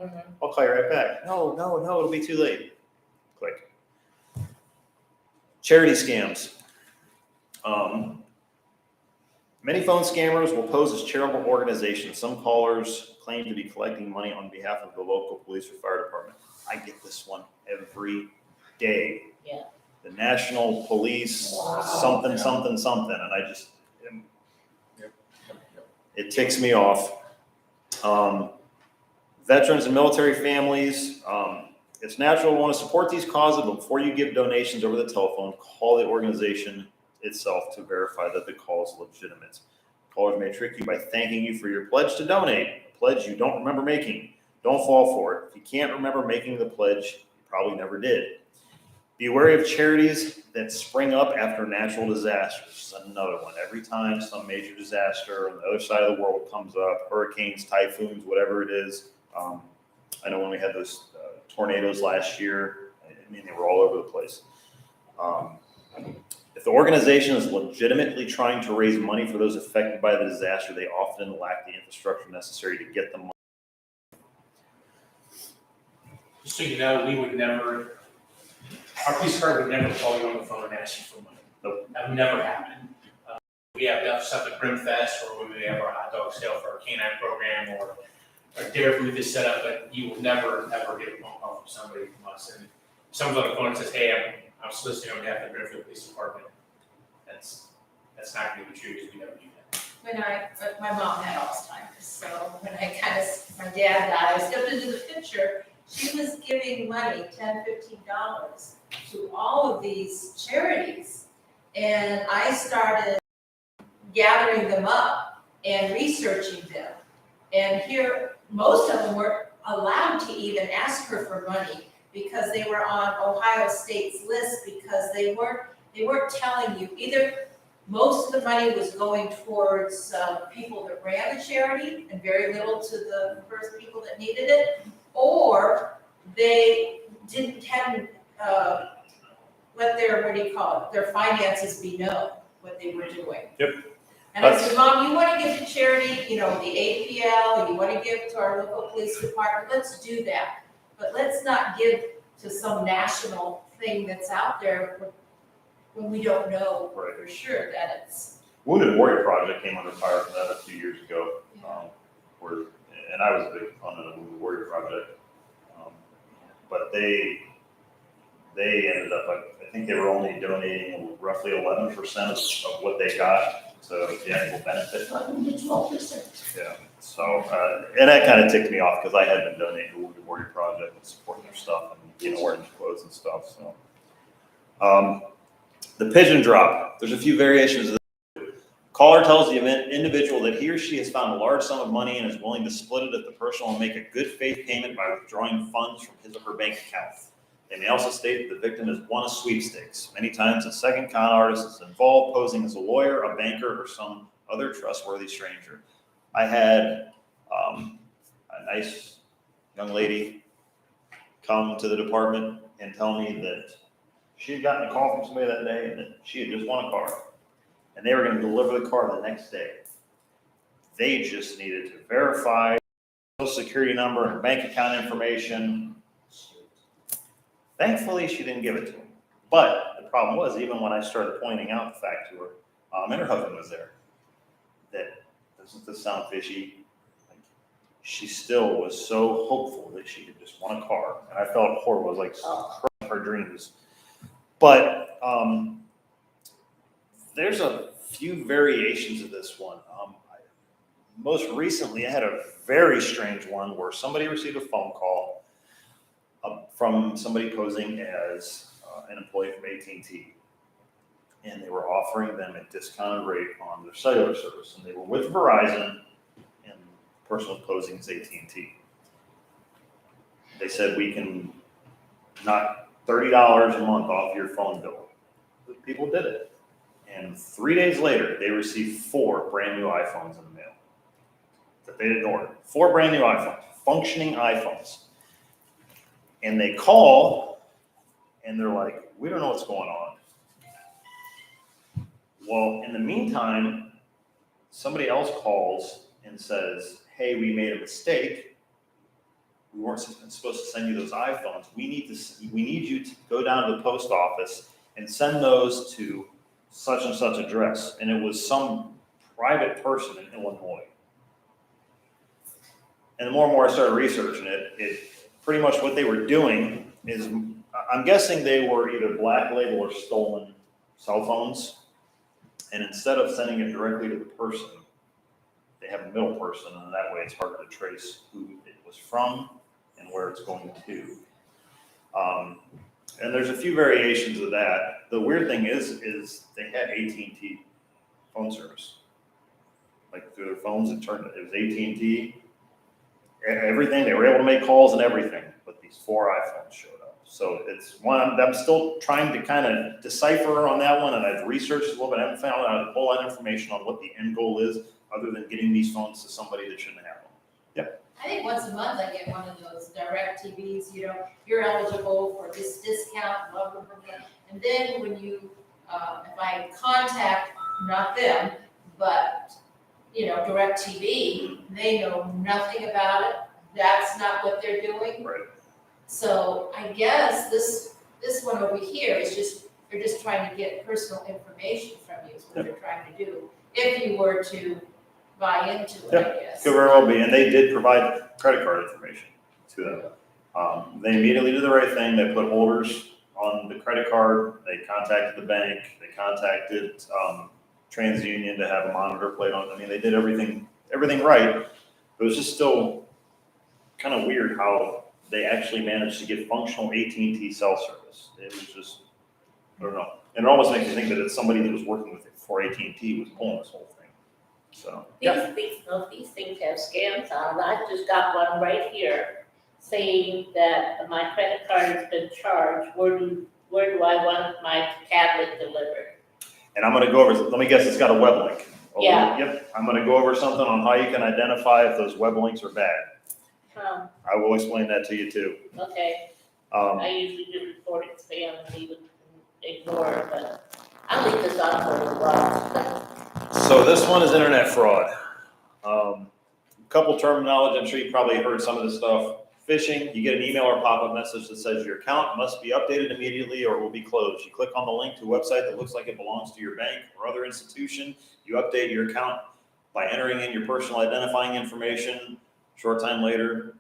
I'll call you right back. No, it'll be too late. Click. Charity scams. Many phone scammers will pose as charitable organizations. Some callers claim to be collecting money on behalf of the local police or fire department. I get this one every day. Yeah. The National Police, something, something, something, and I just, it ticks me off. Veterans and military families, it's natural to want to support these causes, but before you give donations over the telephone, call the organization itself to verify that the call is legitimate. Callers may trick you by thanking you for your pledge to donate, a pledge you don't remember making. Don't fall for it. If you can't remember making the pledge, you probably never did. Be wary of charities that spring up after natural disasters. This is another one. Every time some major disaster on the other side of the world comes up, hurricanes, typhoons, whatever it is. I know when we had those tornadoes last year, I mean, they were all over the place. If the organization is legitimately trying to raise money for those affected by the disaster, they often lack the infrastructure necessary to get the money. Just so you know, we would never, our police department would never call you on the phone and ask you for money. Nope. That would never happen. We have stuff at Brimfest, or when we have our hot dog sale for our canine program, or our dairy booth is set up, but you will never, ever get a phone call from somebody from us. And if someone's on the phone and says, hey, I'm soliciting on behalf of the Brimfield Police Department, that's not going to be true, because we never do that. My mom had Alzheimer's, so when my dad died, I stepped into the picture, she was giving money, $10, $15, to all of these charities. And I started gathering them up and researching them. And here, most of them weren't allowed to even ask her for money because they were on Ohio State's list, because they weren't telling you either. Most of the money was going towards people that ran the charity and very little to the first people that needed it, or they hadn't let their finances be known, what they were doing. Yep. And I said, Mom, you want to give to charity, the APL, you want to give to our local police department, let's do that. But let's not give to some national thing that's out there when we don't know for sure that it's. Wounded Warrior Project came under fire for that a few years ago. And I was a big proponent of the Wounded Warrior Project. But they ended up, I think they were only donating roughly 11% of what they got to the actual benefit. 12%. Yeah, so, and that kind of ticked me off because I had been donating to the Wounded Warrior Project and supporting their stuff and, wearing clothes and stuff, so. The Pigeon Drop, there's a few variations of this. Caller tells the individual that he or she has found a large sum of money and is willing to split it if the person will make a good faith payment by withdrawing funds from his or her bank account. They may also state that the victim has won a sweepstakes. Many times a second con artist is involved, posing as a lawyer, a banker, or some other trustworthy stranger. I had a nice young lady come to the department and tell me that she had gotten a call from somebody that day and that she had just won a car. And they were going to deliver the car the next day. They just needed to verify Social Security number and bank account information. Thankfully, she didn't give it to him. But the problem was, even when I started pointing out the fact to her, and her husband was there, that doesn't this sound fishy? She still was so hopeful that she had just won a car. And I felt horrible. It was like crushing her dreams. But there's a few variations of this one. Most recently, I had a very strange one where somebody received a phone call from somebody posing as an employee from AT&T. And they were offering them a discounted rate on their cellular service. And they were with Verizon, and the person was posing as AT&T. They said, we can knock $30 a month off your phone bill. People did it. And 3 days later, they received 4 brand new iPhones in the mail that they didn't order. 4 brand new iPhones, functioning iPhones. And they call, and they're like, we don't know what's going on. Well, in the meantime, somebody else calls and says, hey, we made a mistake. We weren't supposed to send you those iPhones. We need you to go down to the post office and send those to such and such address. And it was some private person in Illinois. And the more and more I started researching it pretty much what they were doing is, I'm guessing they were either black label or stolen cell phones. And instead of sending it directly to the person, they have a middle person, and that way it's harder to trace who it was from and where it's going to. And there's a few variations of that. The weird thing is they had AT&T phone service. Like through their phones, it was AT&T. Everything, they were able to make calls and everything, but these 4 iPhones showed up. So it's one, I'm still trying to kind of decipher on that one, and I've researched a little bit. I haven't found out a whole lot of information on what the end goal is, other than getting these phones to somebody that shouldn't have them. I think once a month I get one of those direct TVs, you're eligible for this discount, blah, blah, blah, blah. And then when you, if I contact, not them, but, direct TV, they know nothing about it. That's not what they're doing. Right. So I guess this one over here is they're just trying to get personal information from you, is what they're trying to do. If you were to buy into it, I guess. Could very well be, and they did provide credit card information to them. They immediately did the right thing. They put holders on the credit card. They contacted the bank. They contacted TransUnion to have a monitor plate on. I mean, they did everything right. It was just still kind of weird how they actually managed to get functional AT&T cell service. It was just, I don't know. And it almost makes you think that it's somebody that was working with it for AT&T was pulling this whole thing. So, These things have scams on them. I just got one right here saying that my credit card has been charged. Where do I want my tablet delivered? And I'm gonna go over, let me guess, it's got a web link. Yeah. Yep, I'm gonna go over something on how you can identify if those web links are bad. I will explain that to you too. Okay. I usually do report it spam and leave it, ignore it, but I'll leave this on for a while. So this one is internet fraud. Couple terminology, I'm sure you probably heard some of this stuff. Phishing, you get an email or pop-up message that says your account must be updated immediately or will be closed. You click on the link to a website that looks like it belongs to your bank or other institution. You update your account by entering in your personal identifying information. Short time later,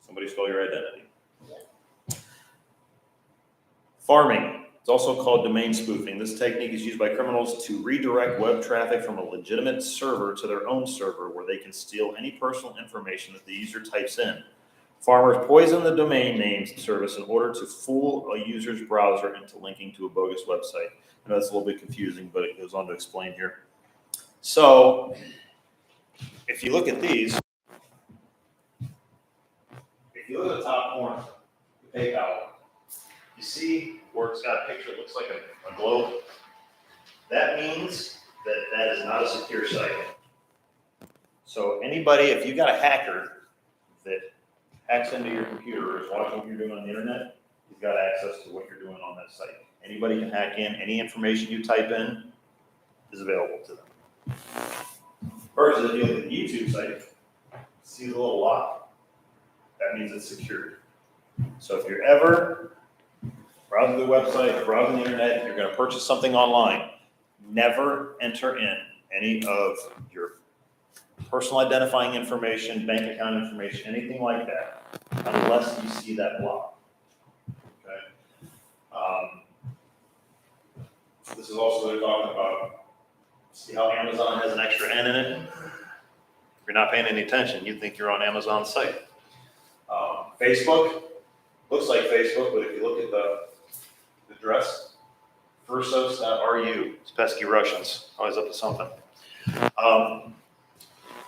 somebody stole your identity. Farming. It's also called domain spoofing. This technique is used by criminals to redirect web traffic from a legitimate server to their own server where they can steal any personal information that the user types in. Farmers poison the domain names service in order to fool a user's browser into linking to a bogus website. I know that's a little bit confusing, but it goes on to explain here. So if you look at these, if you look at the top corner, the PayPal, you see where it's got a picture that looks like a globe? That means that that is not a secure site. So anybody, if you got a hacker that hacks into your computer or is watching what you're doing on the internet, you've got access to what you're doing on that site. Anybody can hack in, any information you type in is available to them. Versus if you look at the YouTube site, see the little lock? That means it's secured. So if you're ever browsing the website, browsing the internet, you're going to purchase something online, never enter in any of your personal identifying information, bank account information, anything like that, unless you see that block. Okay. This is also what they're talking about. See how Amazon has an extra N in it? If you're not paying any attention, you'd think you're on Amazon's site. Facebook looks like Facebook, but if you look at the address, Versos.ru. It's pesky Russians, always up to something.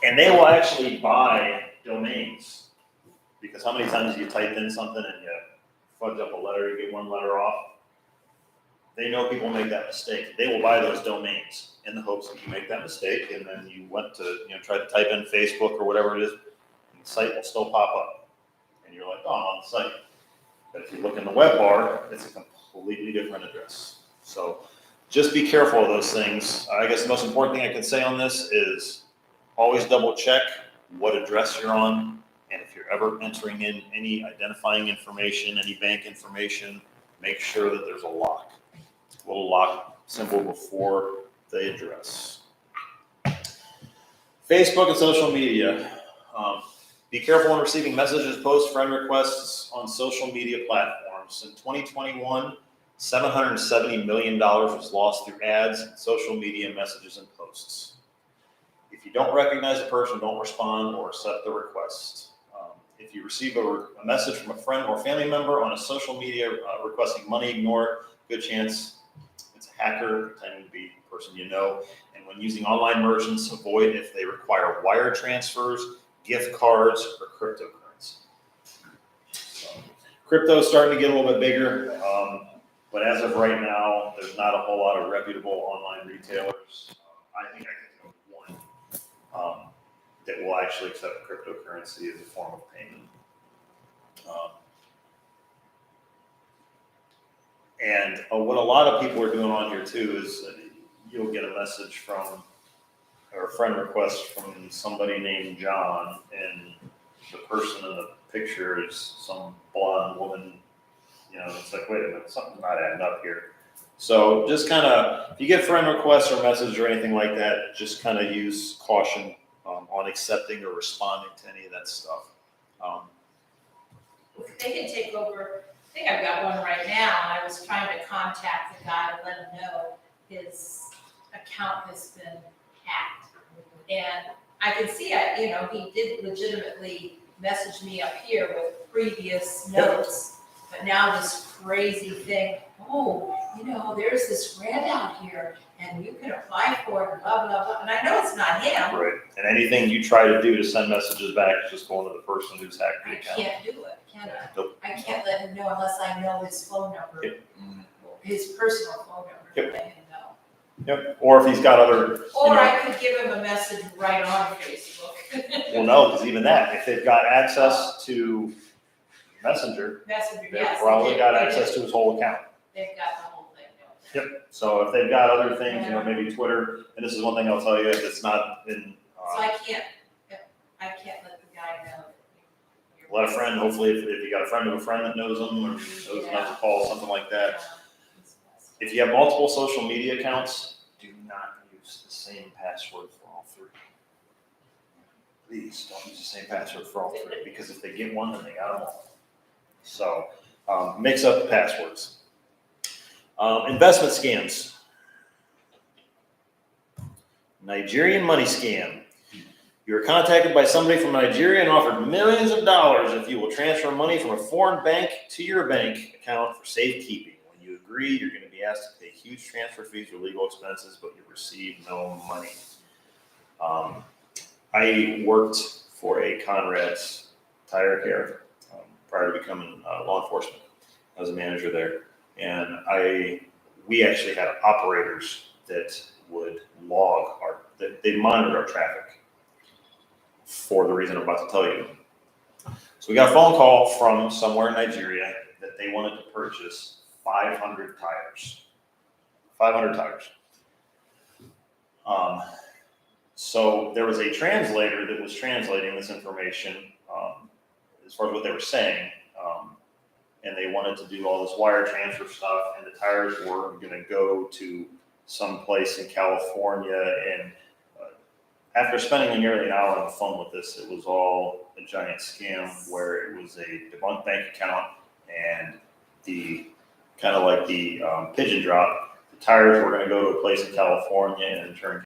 And they will actually buy domains, because how many times you type in something and you fudge up a letter, you get one letter off? They know people make that mistake. They will buy those domains in the hopes that you make that mistake, and then you went to, try to type in Facebook or whatever it is, and the site will still pop up. And you're like, oh, I'm on the site. But if you look in the web bar, it's a completely different address. So just be careful of those things. I guess the most important thing I can say on this is always double check what address you're on. And if you're ever entering in any identifying information, any bank information, make sure that there's a lock symbol before the address. Facebook and social media. Be careful when receiving messages, posts, friend requests on social media platforms. In 2021, $770 million was lost through ads, social media messages, and posts. If you don't recognize the person, don't respond or accept the request. If you receive a message from a friend or family member on a social media requesting money, ignore it. Good chance it's a hacker pretending to be the person you know. And when using online merchants, avoid if they require wire transfers, gift cards, or cryptocurrency. So, crypto is starting to get a little bit bigger, but as of right now, there's not a whole lot of reputable online retailers. I think I can think of one that will actually accept cryptocurrency as a form of payment. And what a lot of people are doing on here too is you'll get a message from, or a friend request from somebody named John, and the person in the picture is some blonde woman. You know, it's like, wait a minute, something's not adding up here. So just kind of, if you get friend requests or messages or anything like that, just kind of use caution on accepting or responding to any of that stuff. They can take over, I think I've got one right now, and I was trying to contact the guy to let him know his account has been hacked. And I can see it, you know, he did legitimately message me up here with previous notes, but now this crazy thing, oh, you know, there's this grant out here, and you can apply for it, blah, blah, blah, and I know it's not him. Right, and anything you try to do to send messages back is just going to the person who's hacked the I account. can't do it, can I? Nope. I can't let him know unless I know his phone number, Yep. his personal phone number to Yep. let him know. Yep, or if he's got other, Or I could give him a message right on Facebook. well, no, because even that, if they've got access to Messenger, Messenger, they've yes. probably got they access to his whole account. They've got the whole thing, don't they? Yep, so if they've got other things, you know, maybe Twitter, and this is one thing I'll tell you, if it's not in, So I can't let the guy know. that you're- let a friend, hopefully, if you got a friend of a friend that knows them, or knows enough to call, something like that. If you have multiple social media accounts, do not use the same password for all three. Please don't use the same password for all three, because if they get one, then they got them all. So, mix up the passwords. Investment scams. Nigerian money scam. You are contacted by somebody from Nigeria and offered millions of dollars if you will transfer money from a foreign bank to your bank account for safekeeping. When you agree, you're going to be asked to pay huge transfer fees or legal expenses, but you receive no money. I worked for a Conrad's Tire Care prior to becoming law enforcement. I was a manager there, and we actually had operators that would log they monitor our traffic for the reason I'm about to tell you. So we got a phone call from somewhere in Nigeria that they wanted to purchase 500 tires. 500 tires. So there was a translator that was translating this information as far as what they were saying, and they wanted to do all this wire transfer stuff, and the tires were going to go to some place in California. And after spending nearly an hour on the phone with this, it was all a giant scam where it was a debunked bank account, and the kind of like the Pigeon Drop, the tires were going to go to a place in California and in turn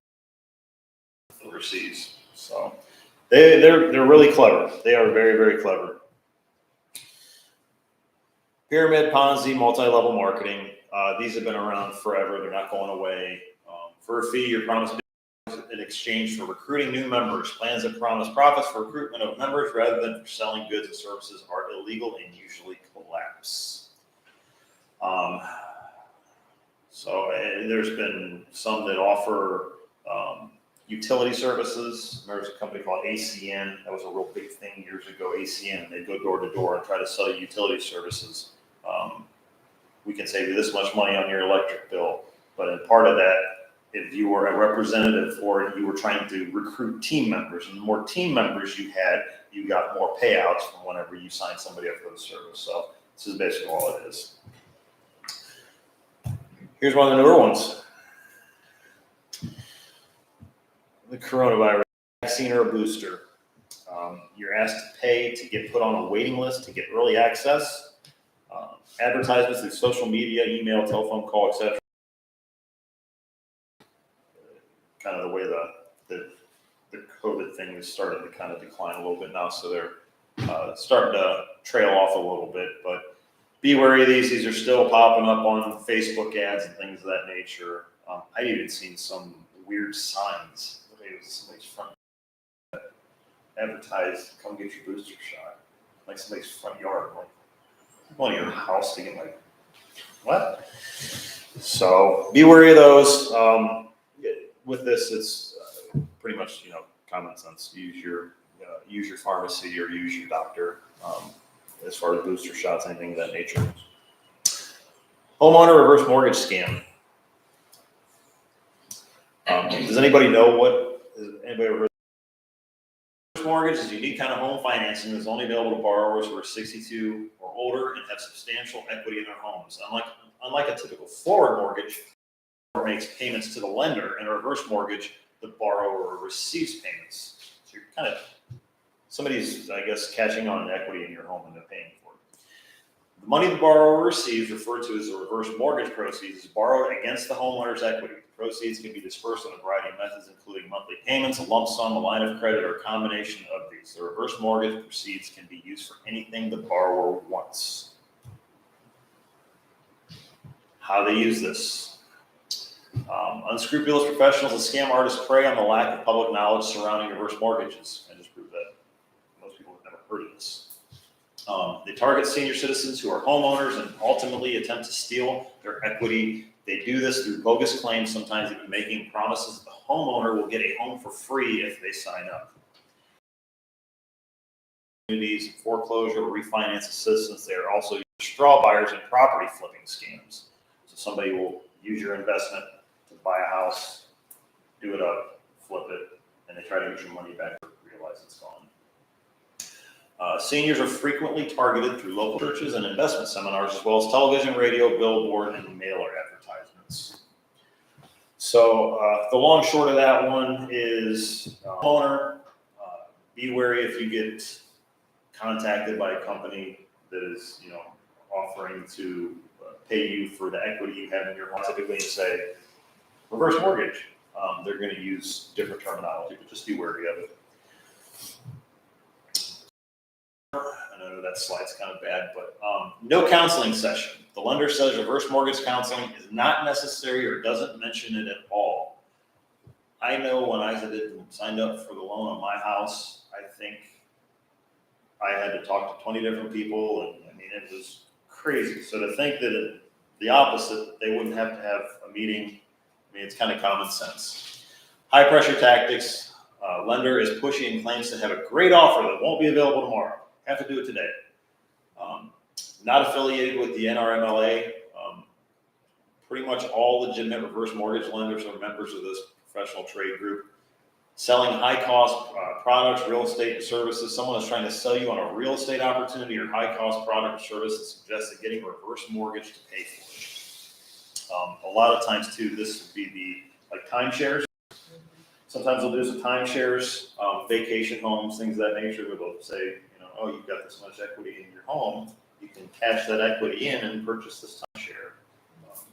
overseas. So they're really clever. They are very, very clever. Pyramid, Ponzi, multi-level marketing. These have been around forever. They're not going away. For a fee, you're promised in exchange for recruiting new members. Plans that promise profits for recruitment of members rather than for selling goods and services are illegal and usually collapse. So there's been some that offer utility services. There's a company called ACN. That was a real big thing years ago, ACN. They'd go door to door and try to sell you utility services. We can save you this much money on your electric bill. But in part of that, if you were a representative or you were trying to recruit team members, and the more team members you had, you got more payouts from whenever you signed somebody up for the service. So this is basically all it is. Here's one of the newer ones. The coronavirus vaccine or a booster. You're asked to pay to get put on a waiting list to get early access. Advertisements through social media, email, telephone call, etc. Kind of the way the COVID thing is starting to kind of decline a little bit now, so they're starting to trail off a little bit. But be wary of these. These are still popping up on Facebook ads and things of that nature. I've even seen some weird signs. It was somebody's front advertised, come get your booster shot. Like somebody's front yard, like going to your house to get like, what? So be wary of those. With this, it's pretty much, common sense. Use your pharmacy or use your doctor as far as booster shots, anything of that nature. Homeowner reverse mortgage scam. Does anybody know what? Anybody ever heard? Reverse mortgage is a unique kind of home financing that's only available to borrowers who are 62 or older and have substantial equity in their homes. Unlike a typical forward mortgage, makes payments to the lender, and a reverse mortgage, the borrower receives payments. So you're kind of, somebody's, I guess, catching on equity in your home and they're paying for it. The money the borrower receives, referred to as the reverse mortgage proceeds, is borrowed against the homeowner's equity. The proceeds can be dispersed on a variety of methods, including monthly payments, a lump sum, a line of credit, or a combination of these. The reverse mortgage proceeds can be used for anything the borrower wants. How they use this. Unscrupulous professionals and scam artists prey on the lack of public knowledge surrounding reverse mortgages. I just proved that most people have never heard of this. They target senior citizens who are homeowners and ultimately attempt to steal their equity. They do this through bogus claims, sometimes even making promises that the homeowner will get a home for free if they sign up. Communities, foreclosure, or refinance assistance. They are also straw buyers and property flipping scams. So somebody will use your investment to buy a house, do it up, flip it, and they try to get your money back and realize it's gone. Seniors are frequently targeted through local churches and investment seminars, as well as television, radio, billboard, and mailer advertisements. So the long short of that one is homeowner, be wary if you get contacted by a company that is, offering to pay you for the equity you have in your home. Typically, you say reverse mortgage. They're going to use different terminology, but just be wary of it. I know that slide's kind of bad, but no counseling session. The lender says reverse mortgage counseling is not necessary or doesn't mention it at all. I know when I signed up for the loan on my house, I think I had to talk to 20 different people, and it was crazy. So to think that the opposite, they wouldn't have to have a meeting, it's kind of common sense. High pressure tactics. Lender is pushing and claims to have a great offer that won't be available tomorrow. Have to do it today. Not affiliated with the NRMLA. Pretty much all legitimate reverse mortgage lenders are members of this professional trade group. Selling high-cost products, real estate and services. Someone is trying to sell you on a real estate opportunity or high-cost product or service that suggests that getting a reverse mortgage to pay for it. A lot of times, too, this would be like timeshares. Sometimes they'll do some timeshares, vacation homes, things of that nature, where they'll say, oh, you've got this much equity in your home. You can cash that equity in and purchase this timeshare.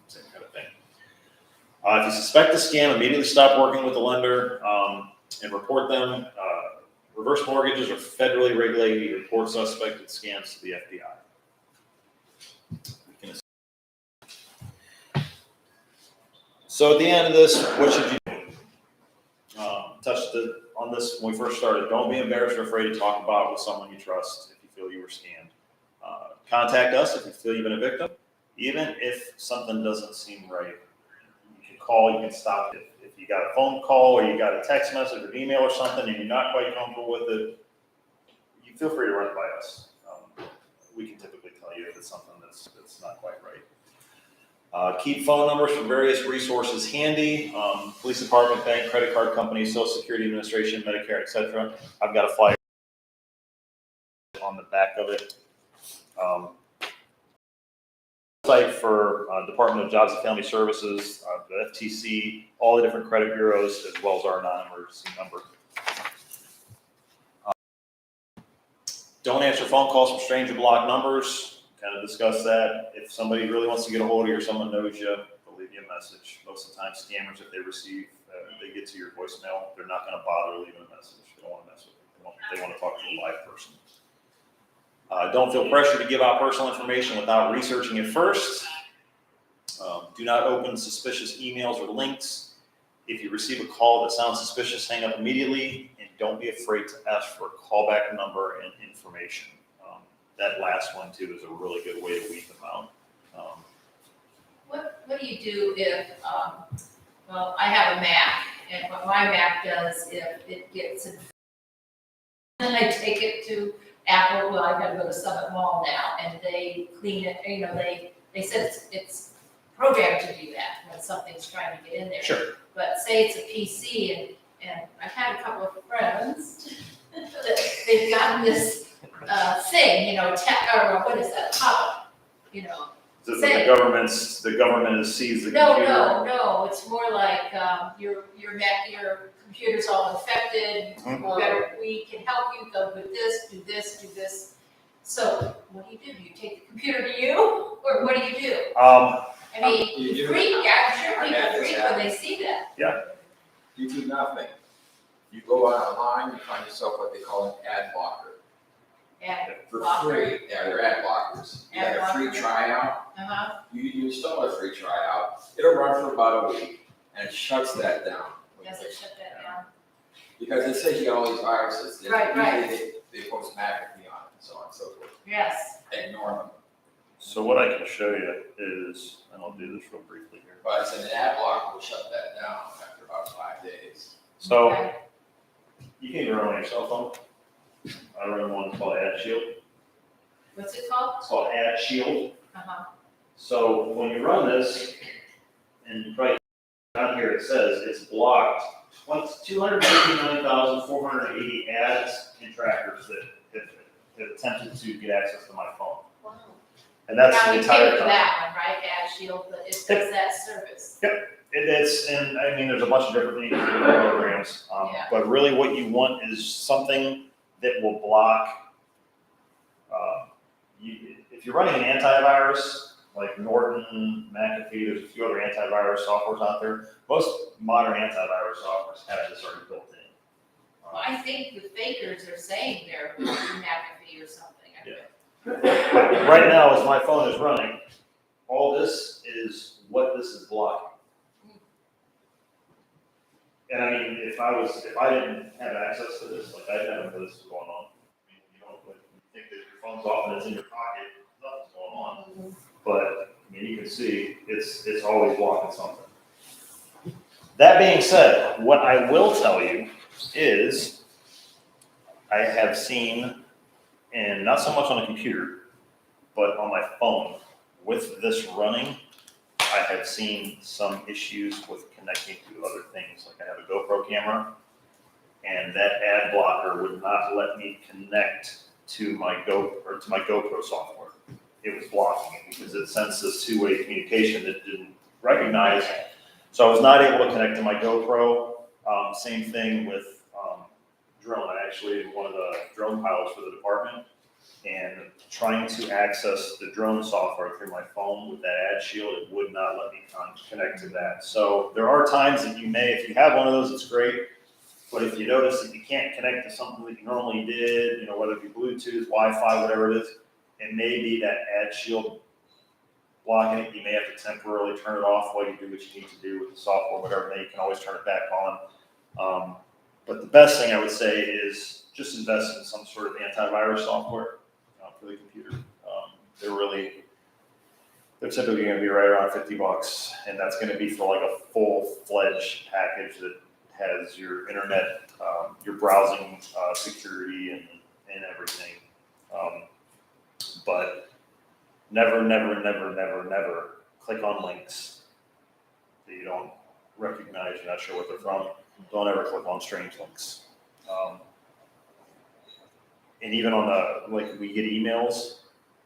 Same kind of thing. If you suspect a scam, immediately stop working with the lender and report them. Reverse mortgages are federally regulated. You report suspected scams to the FBI. So at the end of this, what should you do? Touched on this when we first started. Don't be embarrassed or afraid to talk about it with someone you trust if you feel you were scammed. Contact us if you feel you've been a victim. Even if something doesn't seem right, you can call, you can stop it. If you got a phone call or you got a text message or an email or something and you're not quite comfortable with it, you feel free to run it by us. We can typically tell you if it's something that's not quite right. Keep phone numbers from various resources handy. Police department, bank, credit card companies, Social Security Administration, Medicare, etc. I've got a flyer on the back of it. Site for Department of Jobs and Family Services, the FTC, all the different credit bureaus, as well as our non-emergency number. don't answer phone calls from stranger blocked numbers. Kind of discuss that. If somebody really wants to get a hold of you or someone knows you, they'll leave you a message. Most of the time, scammers, if they receive, they get to your voicemail, they're not going to bother leaving a message. They don't want to mess with you. They want to talk to a live person. Don't feel pressure to give out personal information without researching it first. Do not open suspicious emails or links. If you receive a call that sounds suspicious, hang up immediately, and don't be afraid to ask for a callback number and information. That last one too is a really good way to weed them out. What do you do if, well, I have a Mac, and what my Mac does, if it gets infected, then I take it to Apple, well, I gotta go to Summit Mall now, and they clean it, you know, they said it's programmed to do that when something's trying to get in there. Sure. But say it's a PC, and I've had a couple of friends that they've gotten this thing, you know, or what is that, pop-up, you know. The government has seized the No, computer. no, it's more like, your computer's all infected, we can help you, go with this, do this, do this. So, what do? Do you take the computer to you, or what do you do? I mean, You do. freak, I'm sure I people had this freak when they see that. You do nothing. You go online, you find yourself what they call an ad blocker. And For blocker. free, yeah, they're ad blockers. You Ad have a free blocker. tryout, Uh-huh, you install a free tryout, it'll run for about a week, and it shuts that down. does it shut that down? Because it says you got all these viruses, Right. they post magically on it, and so on and so forth. Yes, Ignore them. So what I can show you is, and I'll do this real briefly here. But it's an ad blocker will shut that down after about 5 days. So okay, you can even run on your cell phone. I run one called Ad Shield. what's it called? It's called Ad Shield. Uh-huh, So when you run this, and right down here it says it's blocked 259,480 ads and trackers that have attempted to get access to my phone. wow. And that's Now the you pay entire for time. that one, right, Ad Shield, but it does that service. And I mean, there's a bunch of different things, different programs, Yeah. but really what you want is something that will block. If you're running an antivirus, like Norton, McAfee, there's a few other antivirus softwares out there. Most modern antivirus softwares have this already built in. Well, I think the fakers are saying they're McAfee or something. Right now, as my phone is running, all this is what this is blocking. And I mean, if I didn't have access to this, like I'd never know this was going on. I mean, you don't like, you think that your phone's off and it's in your pocket, nothing's going on. But I mean, you can see it's always blocking something. That being said, what I will tell you is I have seen, and not so much on a computer, but on my phone, with this running, I have seen some issues with connecting to other things. Like I have a GoPro camera, and that ad blocker would not let me connect to my GoPro software. It was blocking it because it sensed this two-way communication that it didn't recognize. So I was not able to connect to my GoPro. Same thing with drone. I actually am one of the drone pilots for the department, and trying to access the drone software through my phone with that Ad Shield, it would not let me connect to that. So there are times that you may, if you have one of those, it's great. But if you notice that you can't connect to something that you normally did, whether it be Bluetooth, Wi-Fi, whatever it is, it may be that Ad Shield blocking it. You may have to temporarily turn it off while you do what you need to do with the software, whatever. Then you can always turn it back on. But the best thing I would say is just invest in some sort of antivirus software for the computer. They're typically going to be right around $50, and that's going to be for like a full-fledged package that has your internet, your browsing security and everything. But never click on links that you don't recognize, you're not sure what they're from. Don't ever click on strange links. And even on we get emails,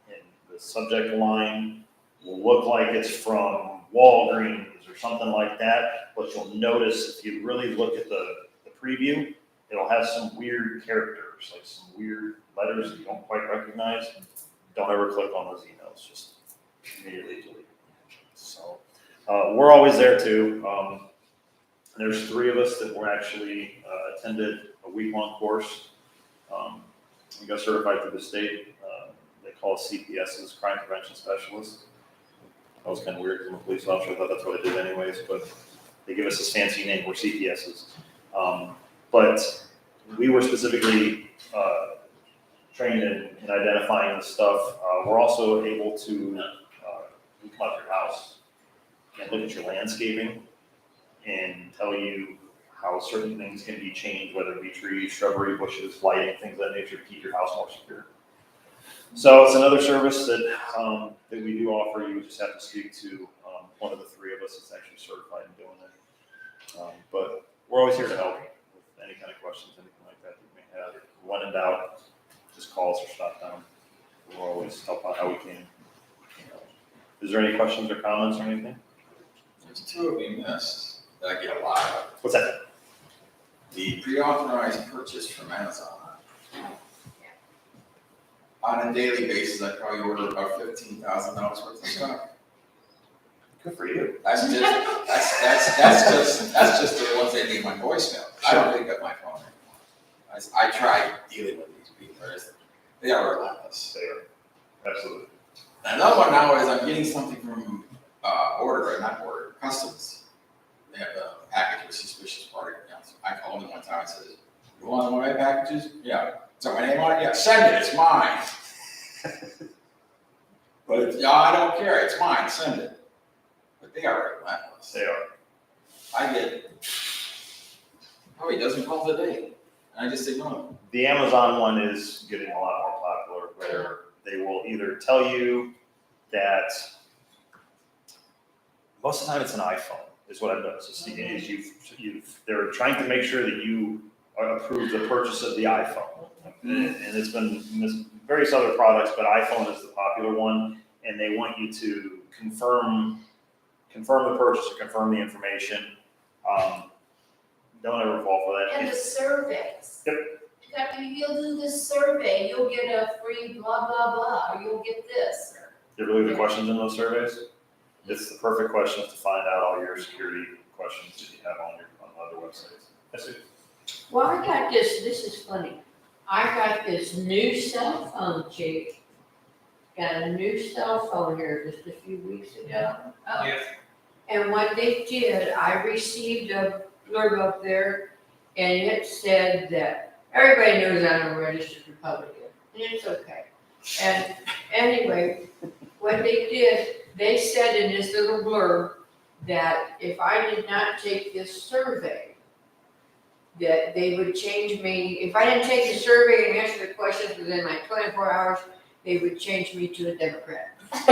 and the subject line will look like it's from Walgreens or something like that, but you'll notice if you really look at the preview, it'll have some weird characters, like some weird letters that you don't quite recognize. Don't ever click on those emails, just immediately delete. So, we're always there too. There's 3 of us that were actually attended a week-long course. We got certified through the state. They call us CPSs, Crime Prevention Specialists. That was kind of weird because I'm a police officer. I thought that's what I did anyways, but they give us this fancy name. We're CPSs. But we were specifically trained in identifying this stuff. We're also able to come up your house and look at your landscaping and tell you how certain things can be changed, whether it be trees, shrubbery, bushes, lighting, things of that nature, to keep your house more secure. So it's another service that that we do offer. You just have to speak to one of the 3 of us that's actually certified in doing it. But we're always here to help with any kind of questions, anything like that you may have. When in doubt, just call us or stop down. We'll always help out how we can. Is there any questions or comments or anything? There's 2 of you missed that I get a lot of. What's that? The pre-authorized purchase from Amazon. On a daily basis, I probably order about $15,000 worth of stuff. Good for you. That's just the ones they leave my voicemail. I don't pick up my phone anymore. I try dealing with these people. They are relentless. They are. Absolutely. Another one now is I'm getting something from Customs. They have a package with suspicious party accounts. I called them one time and said, "You want one of my packages?" "Yeah." "So my name on it?" "Yeah." "Send it, it's mine." But I don't care, it's mine, send it. But they are relentless. They are. I get probably a dozen calls a day, and I just ignore them. The Amazon one is getting a lot more popular, where they will either tell you that most of the time it's an iPhone, is what I've noticed. They're trying to make sure that you approve the purchase of the iPhone. And it's been various other products, but iPhone is the popular one, and they want you to confirm the purchase or confirm the information. Don't ever fall for that. And the surveys. Yep. You'll do this survey, you'll get a free blah, blah, blah, or you'll get this. There really the questions in those surveys? It's the perfect questions to find out all your security questions that you have on other websites. That's it. Well, I got this is funny. I got this new cell phone, chick. Got a new cell phone here just a few weeks ago. Oh. Yeah. And what they did, I received a blurb up there, and it said that everybody knows I'm a registered Republican, and it's okay. And anyway, what they did, they said in this little blurb that if I did not take this survey, that they would change me. If I didn't take the survey and answer the questions within like 24 hours, they would change me to a Democrat. Oh,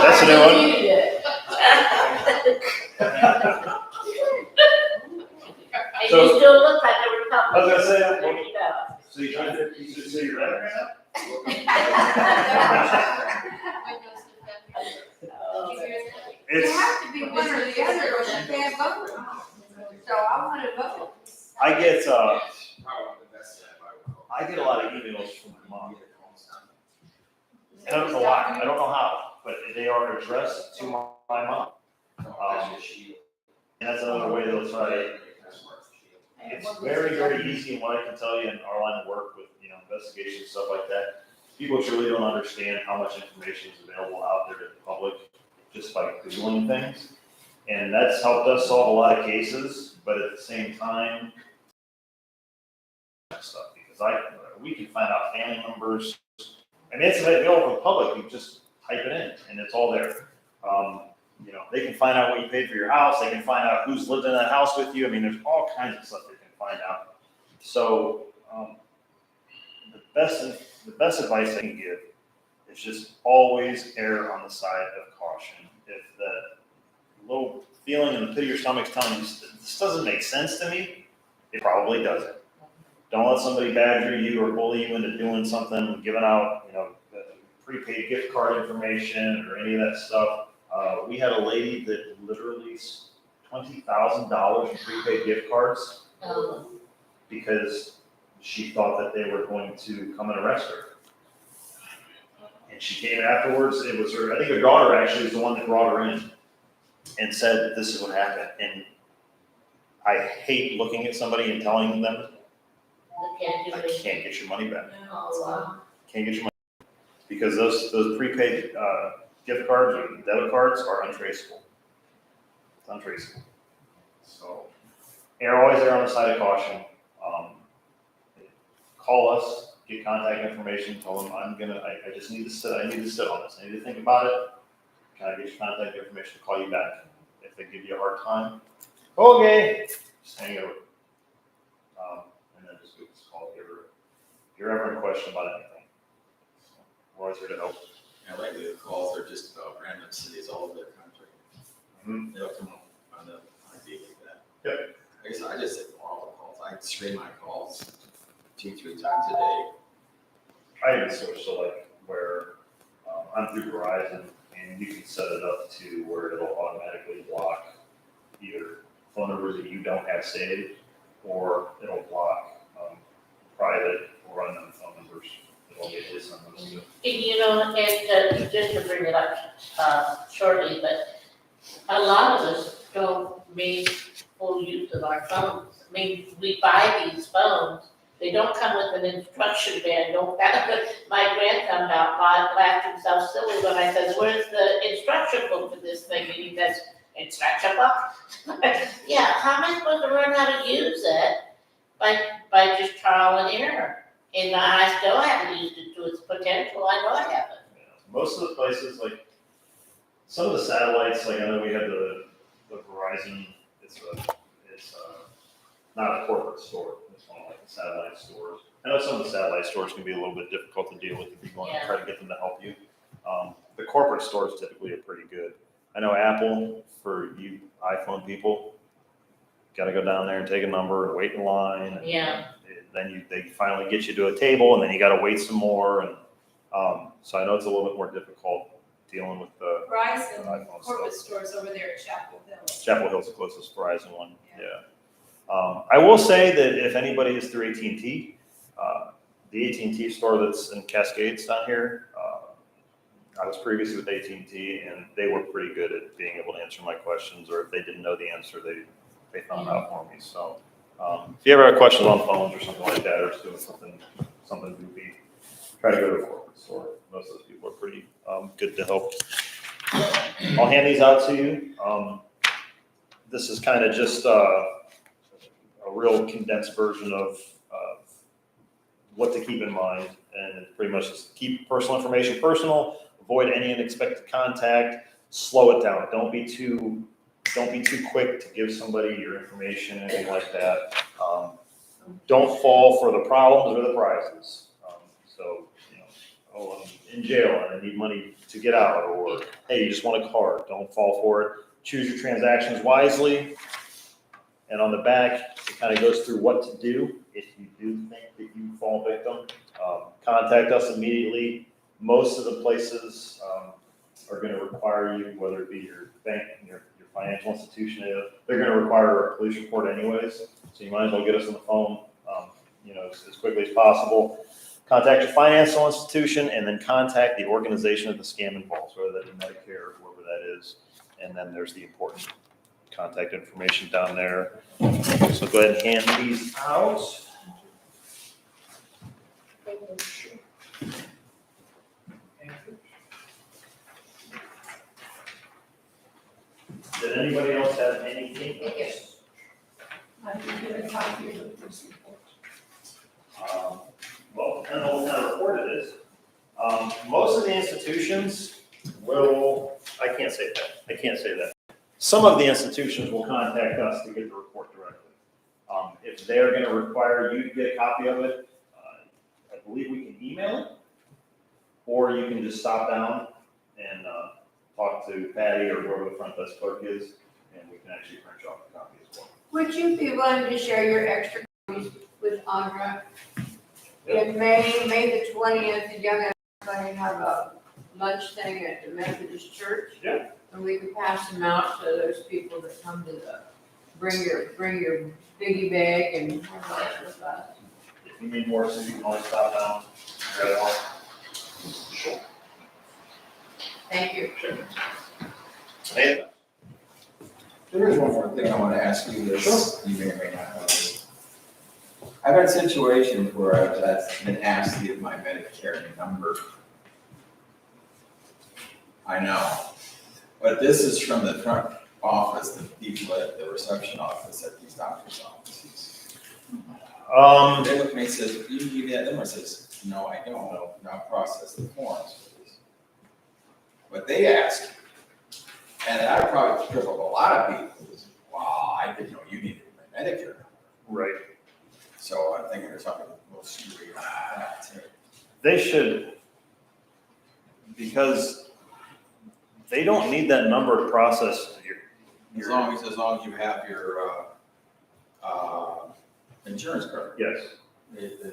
that's a new one. Needed it. And So- you still look like a I was Republican. gonna say, There you go. so you trying to, so you're right right now? Oh, Did you hear that? You It's, have to be one or the other, or you can't vote. So I want to vote. I get, Probably the best I get a lot of emails from my mom. And I don't know why, I don't know how, but they are addressed to my mom. And that's another way they'll try to, it's very, very easy, and what I can tell you in our line of work with, investigation, stuff like that, people truly don't understand how much information is available out there to the public just by Googling things. And that's helped us solve a lot of cases, but at the same time, stuff, because we can find out family members. I mean, it's available for the public, you just type it in, and it's all there. They can find out what you paid for your house, they can find out who's lived in that house with you, I mean, there's all kinds of stuff they can find out. So, the best advice I can give is just always err on the side of caution. If the little feeling in the pit of your stomach's telling you, this doesn't make sense to me, it probably doesn't. Don't let somebody badger you or bully you into doing something, giving out, prepaid gift card information or any of that stuff. We had a lady that literally $20,000 in prepaid gift cards Um, because she thought that they were going to come and arrest her. And she came afterwards, it was her, I think her daughter actually is the one that brought her in and said, this is what happened. And I hate looking at somebody and telling them, we can't do I it. can't get your money back. Oh, wow. Can't get your money. Because those prepaid gift cards or debit cards are untraceable. It's untraceable. So, always err on the side of caution. Call us, get contact information, tell them I just need to sit on this. I need to think about it. Can I get your contact information to call you back? If they give you a hard time, okay, just hang over. And then just give us a call if you're ever in question about anything. So, we're always here to help. And lately the calls are just about random cities all over the country. Mhm. They'll come up on the ID like that. Yep. I guess I just ignore all the calls. I screen my calls 2-3 times a day. I even switched to like where I'm through Verizon and you can set it up to where it'll automatically block either phone numbers that you don't have saved or it'll block private or unknown phone numbers. It'll immediately send those to. You know, and just to bring it up shortly, but a lot of us don't make full use of our phones. I mean, we buy these phones, they don't come with an instruction manual. My grandson about laughed himself silly when I said, where's the instruction book for this thing? And he says, instruction book? Yeah, how am I supposed to learn how to use it? By just trial and error. And I still haven't used it to its potential, I know I haven't. Yeah. Most of the places, like some of the satellites, like I know we had the Verizon, it's not a corporate store, it's one of like the satellite stores. I know some of the satellite stores can be a little bit difficult to deal with if you want to try to get them to help you. The corporate stores typically are pretty good. I know Apple, for you iPhone people, gotta go down there and take a number and wait in line. And Yeah. then they finally get you to a table and then you gotta wait some more. And so I know it's a little bit more difficult dealing with the Verizon iPhone corporate stuff. stores over there at Chapel Hill. Chapel Hill's the closest Verizon one, yeah. I will say that if anybody is through AT&T, the AT&T store that's in Cascades down here, I was previously with AT&T and they were pretty good at being able to answer my questions, or if they didn't know the answer, they found out for me. So if you ever have questions on phones or something like that, or just doing something goofy, try to go to a corporate store. Most of those people are pretty good to help. I'll hand these out to you. This is kind of just a real condensed version of what to keep in mind, and pretty much just keep personal information personal, avoid any unexpected contact, slow it down. Don't be too quick to give somebody your information, anything like that. Don't fall for the problems or the prizes. So, I'm in jail and I need money to get out, or hey, you just want a card. Don't fall for it. Choose your transactions wisely. And on the back, it kind of goes through what to do if you do think that you fall victim. Contact us immediately. Most of the places are going to require you, whether it be your bank, your financial institution, they're going to require a police report anyways. So you might as well get us on the phone, as quickly as possible. Contact your financial institution and then contact the organization of the scam involves, whether that's Medicare or whoever that is. And then there's the important contact information down there. So go ahead and hand these out. Did anybody else have anything? Yes. I can get a copy of the police report. Well, depending on what kind of report it is. Most of the institutions will, I can't say that. Some of the institutions will contact us to get the report directly. If they're going to require you to get a copy of it, I believe we can email it, or you can just stop down and talk to Patty or whoever the front desk clerk is, and we can actually print you off a copy as well. Would you be willing to share your extra copies with Andra? In May the 20th, the young and going to have a lunch thing at the Methodist Church. Yeah. And we can pass them out to those people that come to the, bring your biggie bag and all that with us. If you need more, so you can always stop down. Grab one. Thank you. Hey, There is one more thing I want to ask you this, you may or may not know this. I've had situations where I've been asked to give my Medicare number. I know, but this is from the front office, the people at the reception office at these doctor's offices. They look at me and says, you give me that number? I says, no, I don't know, now process the forms, please. But they ask, and I probably trip up a lot of people, wow, I didn't know you needed my Medicare. right. So I'm thinking there's something a little screwy about that too. They should, because they don't need that number to process As long as you have your, insurance card. yes,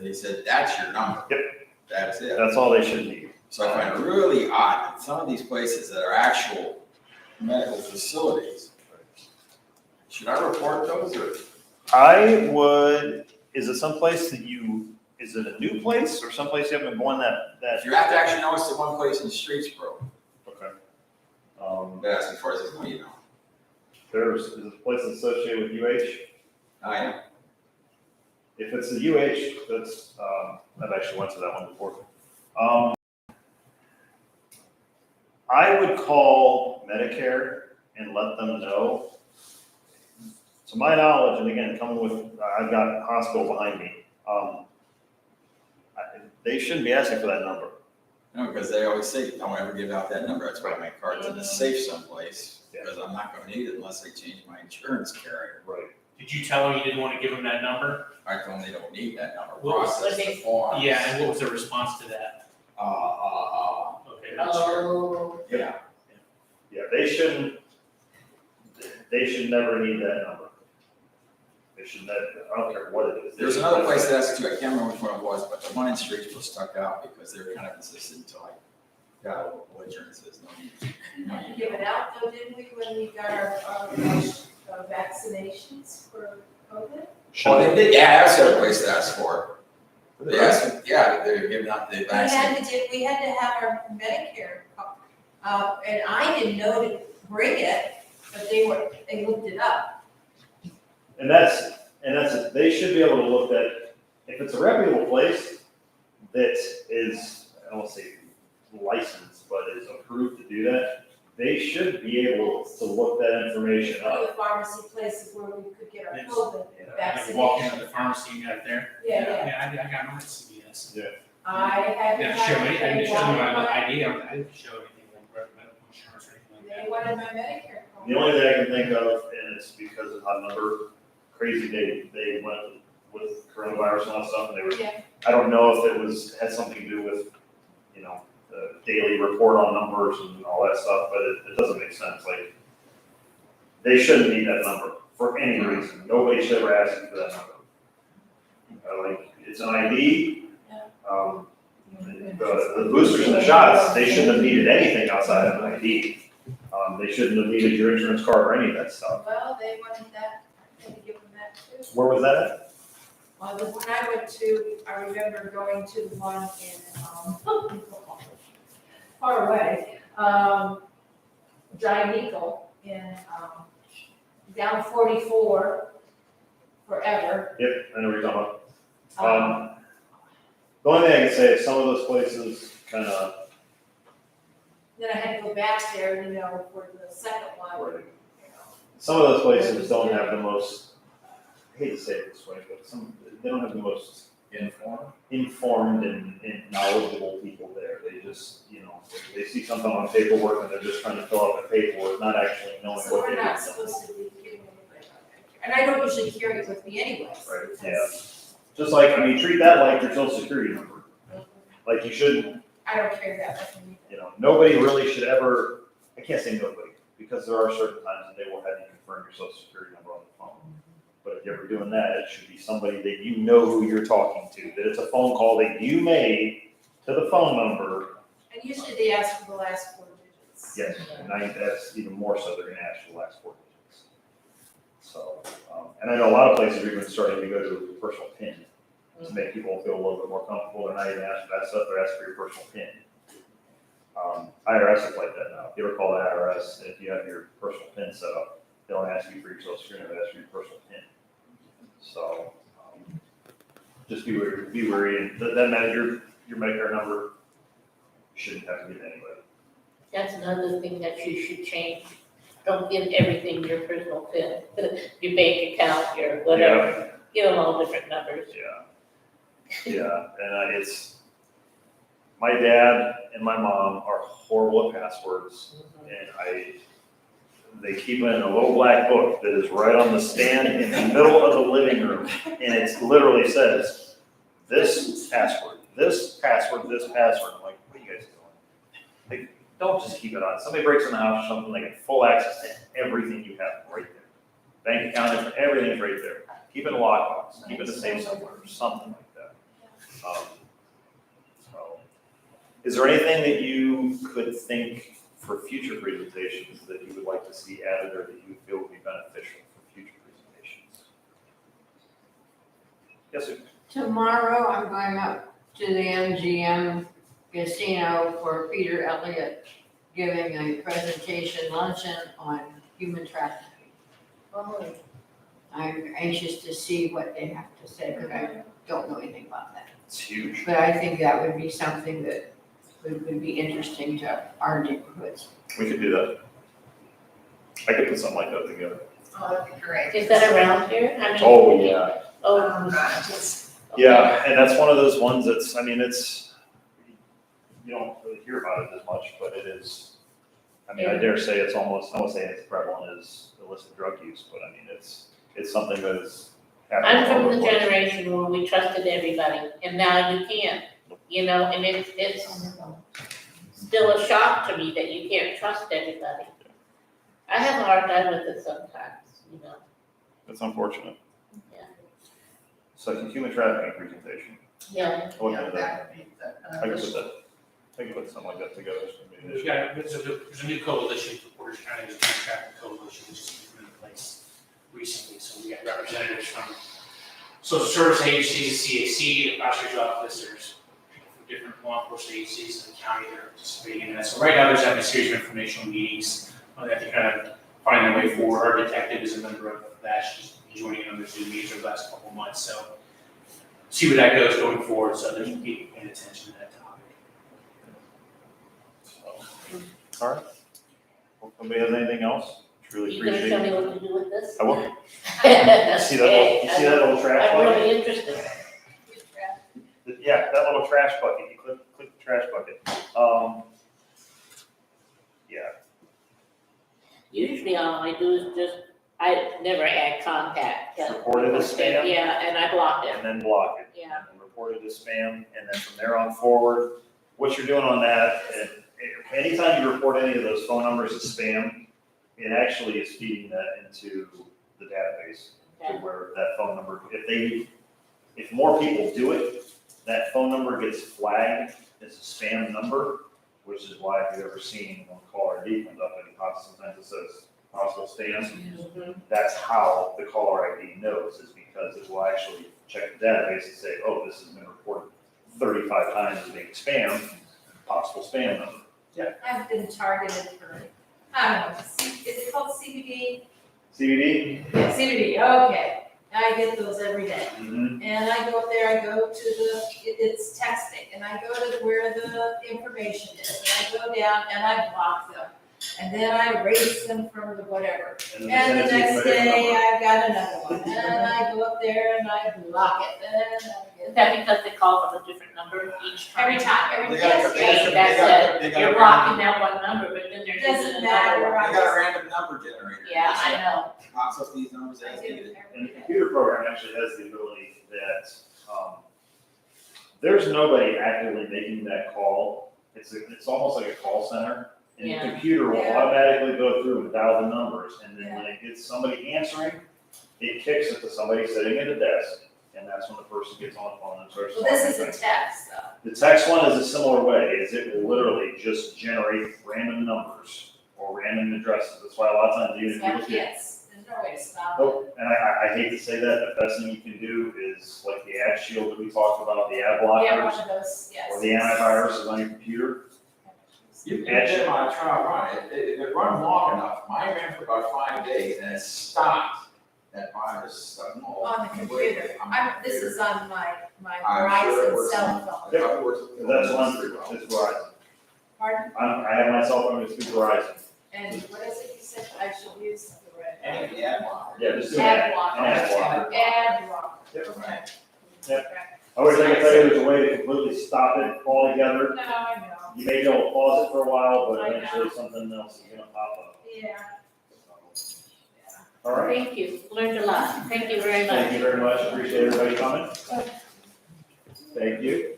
They said, that's your number. Yep. That's it. that's all they should need. So I find it really odd that some of these places that are actual medical facilities, should I report those or? I would, is it someplace that is it a new place or someplace you haven't been going that? If you have to actually know it's the one place in Streetsboro, Okay. that's as far as I know, you know. Is it a place associated with UH? I am. If it's the UH, that's, I've actually went to that one before. I would call Medicare and let them know. To my knowledge, and again, coming with, I've got a hospital behind me, they shouldn't be asking for that number. No, because they always say, don't ever give out that number. That's why my card's in a safe someplace, because I'm not gonna need it unless they change my insurance carrier. Right. Did you tell them you didn't want to give them that number? I told them they don't need that number, What was- process the forms. Yeah, and what was the response to that? Okay, not sure. Oh, Yeah. Yeah, they should never need that number. They should never, I don't care what it is. There's another place that asked too, I can't remember which one it was, but the one in Streetsboro stuck out because they were kind of insistent until I got a little insurance, says no need. No need. Give it out though, didn't we, when we got our vaccinations for COVID? Oh, they did, yeah, that's the other place to ask for. They asked, yeah, they're giving out the vaccine. We had to have our Medicare, and I didn't know to bring it, but they looked it up. And that's it. They should be able to look at, if it's a reputable place that is, I don't want to say licensed, but is approved to do that, they should be able to look that information One up. of the pharmacy places where we could get our Yes. COVID Like walk vaccination. into the pharmacy right there? Yeah. Yeah, I got mine at CVS. I had to Didn't have. show me, I didn't show them my They ID, I didn't show anything like medical insurance or anything like that. wanted my Medicare. The only thing I can think of, and it's because of how number crazy they went with coronavirus and all that stuff, and they were, Yeah. I don't know if it had something to do with, the daily report on numbers and all that stuff, but it doesn't make sense, like, they shouldn't need that number for any reason, nobody should ever ask you for that number. Like, it's an ID, the boosters and the shots, they shouldn't have needed anything outside of an ID. They shouldn't have needed your insurance card or any of that stuff. Well, they wanted that, I had to give them that too. Where was that at? Well, when I went to, I remember going to the one in, far away, Giant Eagle in, down 44 forever. Yep, I know what you're talking about. The only thing I can say is some of those places kind of, Then I had to go back there, for the second one, some of those places don't have the most, I hate to say it this way, but they don't have the most informed and knowledgeable people there. They just, they see something on paperwork and they're just trying to fill out the paperwork, not actually knowing so what we're they not do. supposed to be giving anybody that. And I don't usually carry it with me anyways. Right, because Just like, treat that like your social security number. Like you should, I don't carry that with me. nobody really should ever, I can't say nobody, because there are certain times that they will have you confirm your social security number on the phone. But if you're ever doing that, it should be somebody that you know who you're talking to, that it's a phone call that you made to the phone number. And usually they ask for the last 4 digits. Yes, and that's even more so, they're gonna ask for the last 4 digits. So, and I know a lot of places are even starting to go to a personal PIN to make people feel a little bit more comfortable. They're not even asking for that stuff, they're asking for your personal PIN. IRS is like that now. If you ever call the IRS, if you have your personal PIN set up, they don't ask you for your social security, they ask for your personal PIN. So, just be wary, and that matter, your Medicare number shouldn't have to give anybody. That's another thing that you should change. Don't give everything your personal PIN, your bank account, your whatever. Give them all different numbers. Yeah, and it's, my dad and my mom are horrible at passwords, and they keep it in a little black book that is right on the stand in the middle of the living room, and it literally says, this password, this password, this password. I'm like, what are you guys doing? Like, don't just keep it on. Somebody breaks in the house or something, they get full access to everything you have right there. Bank account, everything is right there. Keep it in a lockbox, keep it in the safe somewhere, or something like that. So, is there anything that you could think for future presentations that you would like to see added or that you feel would be beneficial for future presentations? Yes, sir. Tomorrow, I'm going up to the MGM Casino for Peter Elliott giving a presentation luncheon on human trafficking. I'm anxious to see what they have to say, but I don't know anything about that. It's huge. But I think that would be something that would be interesting to our neighborhoods. We could do that. I could put something like that together. Oh, that'd be great. Is that around here? I mean. Oh, yeah. Oh, God, Yeah, and that's one of those ones that's, I mean, it's, you don't really hear about it as much, but it is, I mean, I dare say it's almost, I won't say it's prevalent as illicit drug use, but I mean, it's something that is happening. I'm all from over the place. generation where we trusted everybody, and now you can't, and it's still a shock to me that you can't trust everybody. I have a hard time with it sometimes, It's unfortunate. Yeah. So human trafficking presentation. Yeah. I'll look into that. I can put something like that together. There's a new coalition for Portage County, there's a traffic coalition, which has been in place recently, so we got representatives from social service agencies, CAC, the prosecutor's office, there's people from different law enforcement agencies in the county that are participating in that. So right now, there's having a series of informational meetings that to kind of find their way forward. Our detective is a member of that, she's been joining in on the Zoom meetings over the last couple of months, so see where that goes going forward, so there's people paying attention to that topic. All right. Well, if somebody has anything else, truly You gonna appreciate show me it. what to do with this? I will. You Okay, see that little trash I'm bucket? really interested. Yeah, that little trash bucket, you click the trash bucket. Yeah, Usually all I do is I never add contact. Report it as spam? Yeah, and I block it, and then block it. yeah. And report it as spam, and then from there on forward, what you're doing on that, anytime you report any of those phone numbers as spam, it actually is feeding that into the database to Okay. where that phone number, if more people do it, that phone number gets flagged as a spam number, which is why if you've ever seen when caller ID comes up and sometimes it says possible spam, Mhm. that's how the caller ID knows, is because it will actually check the database and say, oh, this has been reported 35 times as being spam, possible spam number. I've been targeted for, I don't know, is it called CBD? CBD? Yeah, CBD, okay. I get those every day. Mm-hmm. And I go up there, I go to it's texting, and I go to where the information is, and I go down and I block them. And then I erase them from the whatever. And the next day, I've got another one, and I go up there and I block it, and I Is get that because they call from a different number each time? every time, They yes, got- they yes. got- That's they it, got you're a blocking that one number, but then there Doesn't isn't matter, another one. They got a random number generator. Yeah, I know. Pops up these numbers I as do needed. And the every day. computer program actually has the ability that, there's nobody actively making that call. It's almost like a call center. And the Yeah. computer will Yeah. automatically go through and dial the numbers, and then when it gets somebody answering, it kicks it to somebody sitting at a desk, and that's when the person gets on the phone and starts. Well, this is talking. a text though. The text one is a similar way, is it will literally just generate random numbers or random addresses. That's why a lot of times even if So you I look at. can't, there's no way to stop it. Nope, and I hate to say that, the best thing you can do is like the ad shield that we talked about, the ad Yeah, blockers, one of those, yes. or the antiviruses on your computer. You can get my trial run, it runs long enough, mine ran for about 5 days and it stopped. That virus stuck all. On the computer. This is on my I'm sure it Verizon works cell on- phone. I thought it works on That's one, pretty well. it's Verizon. Pardon? I have my cell phone, it's through Verizon. And what is it you said I should use the red? Any of the ad blockers. Yeah, just do Ad that. blocker. Ad blocker. Ad blocker. Yep. Okay. Yep. I wish I could tell you there's a way to completely stop it altogether. No, I know. You may be able to pause it for a while, but I know. eventually something else is gonna pop up. Yeah. All right? Thank you, learned a lot, thank you very much. Thank you very much, appreciate everybody coming. Thank you.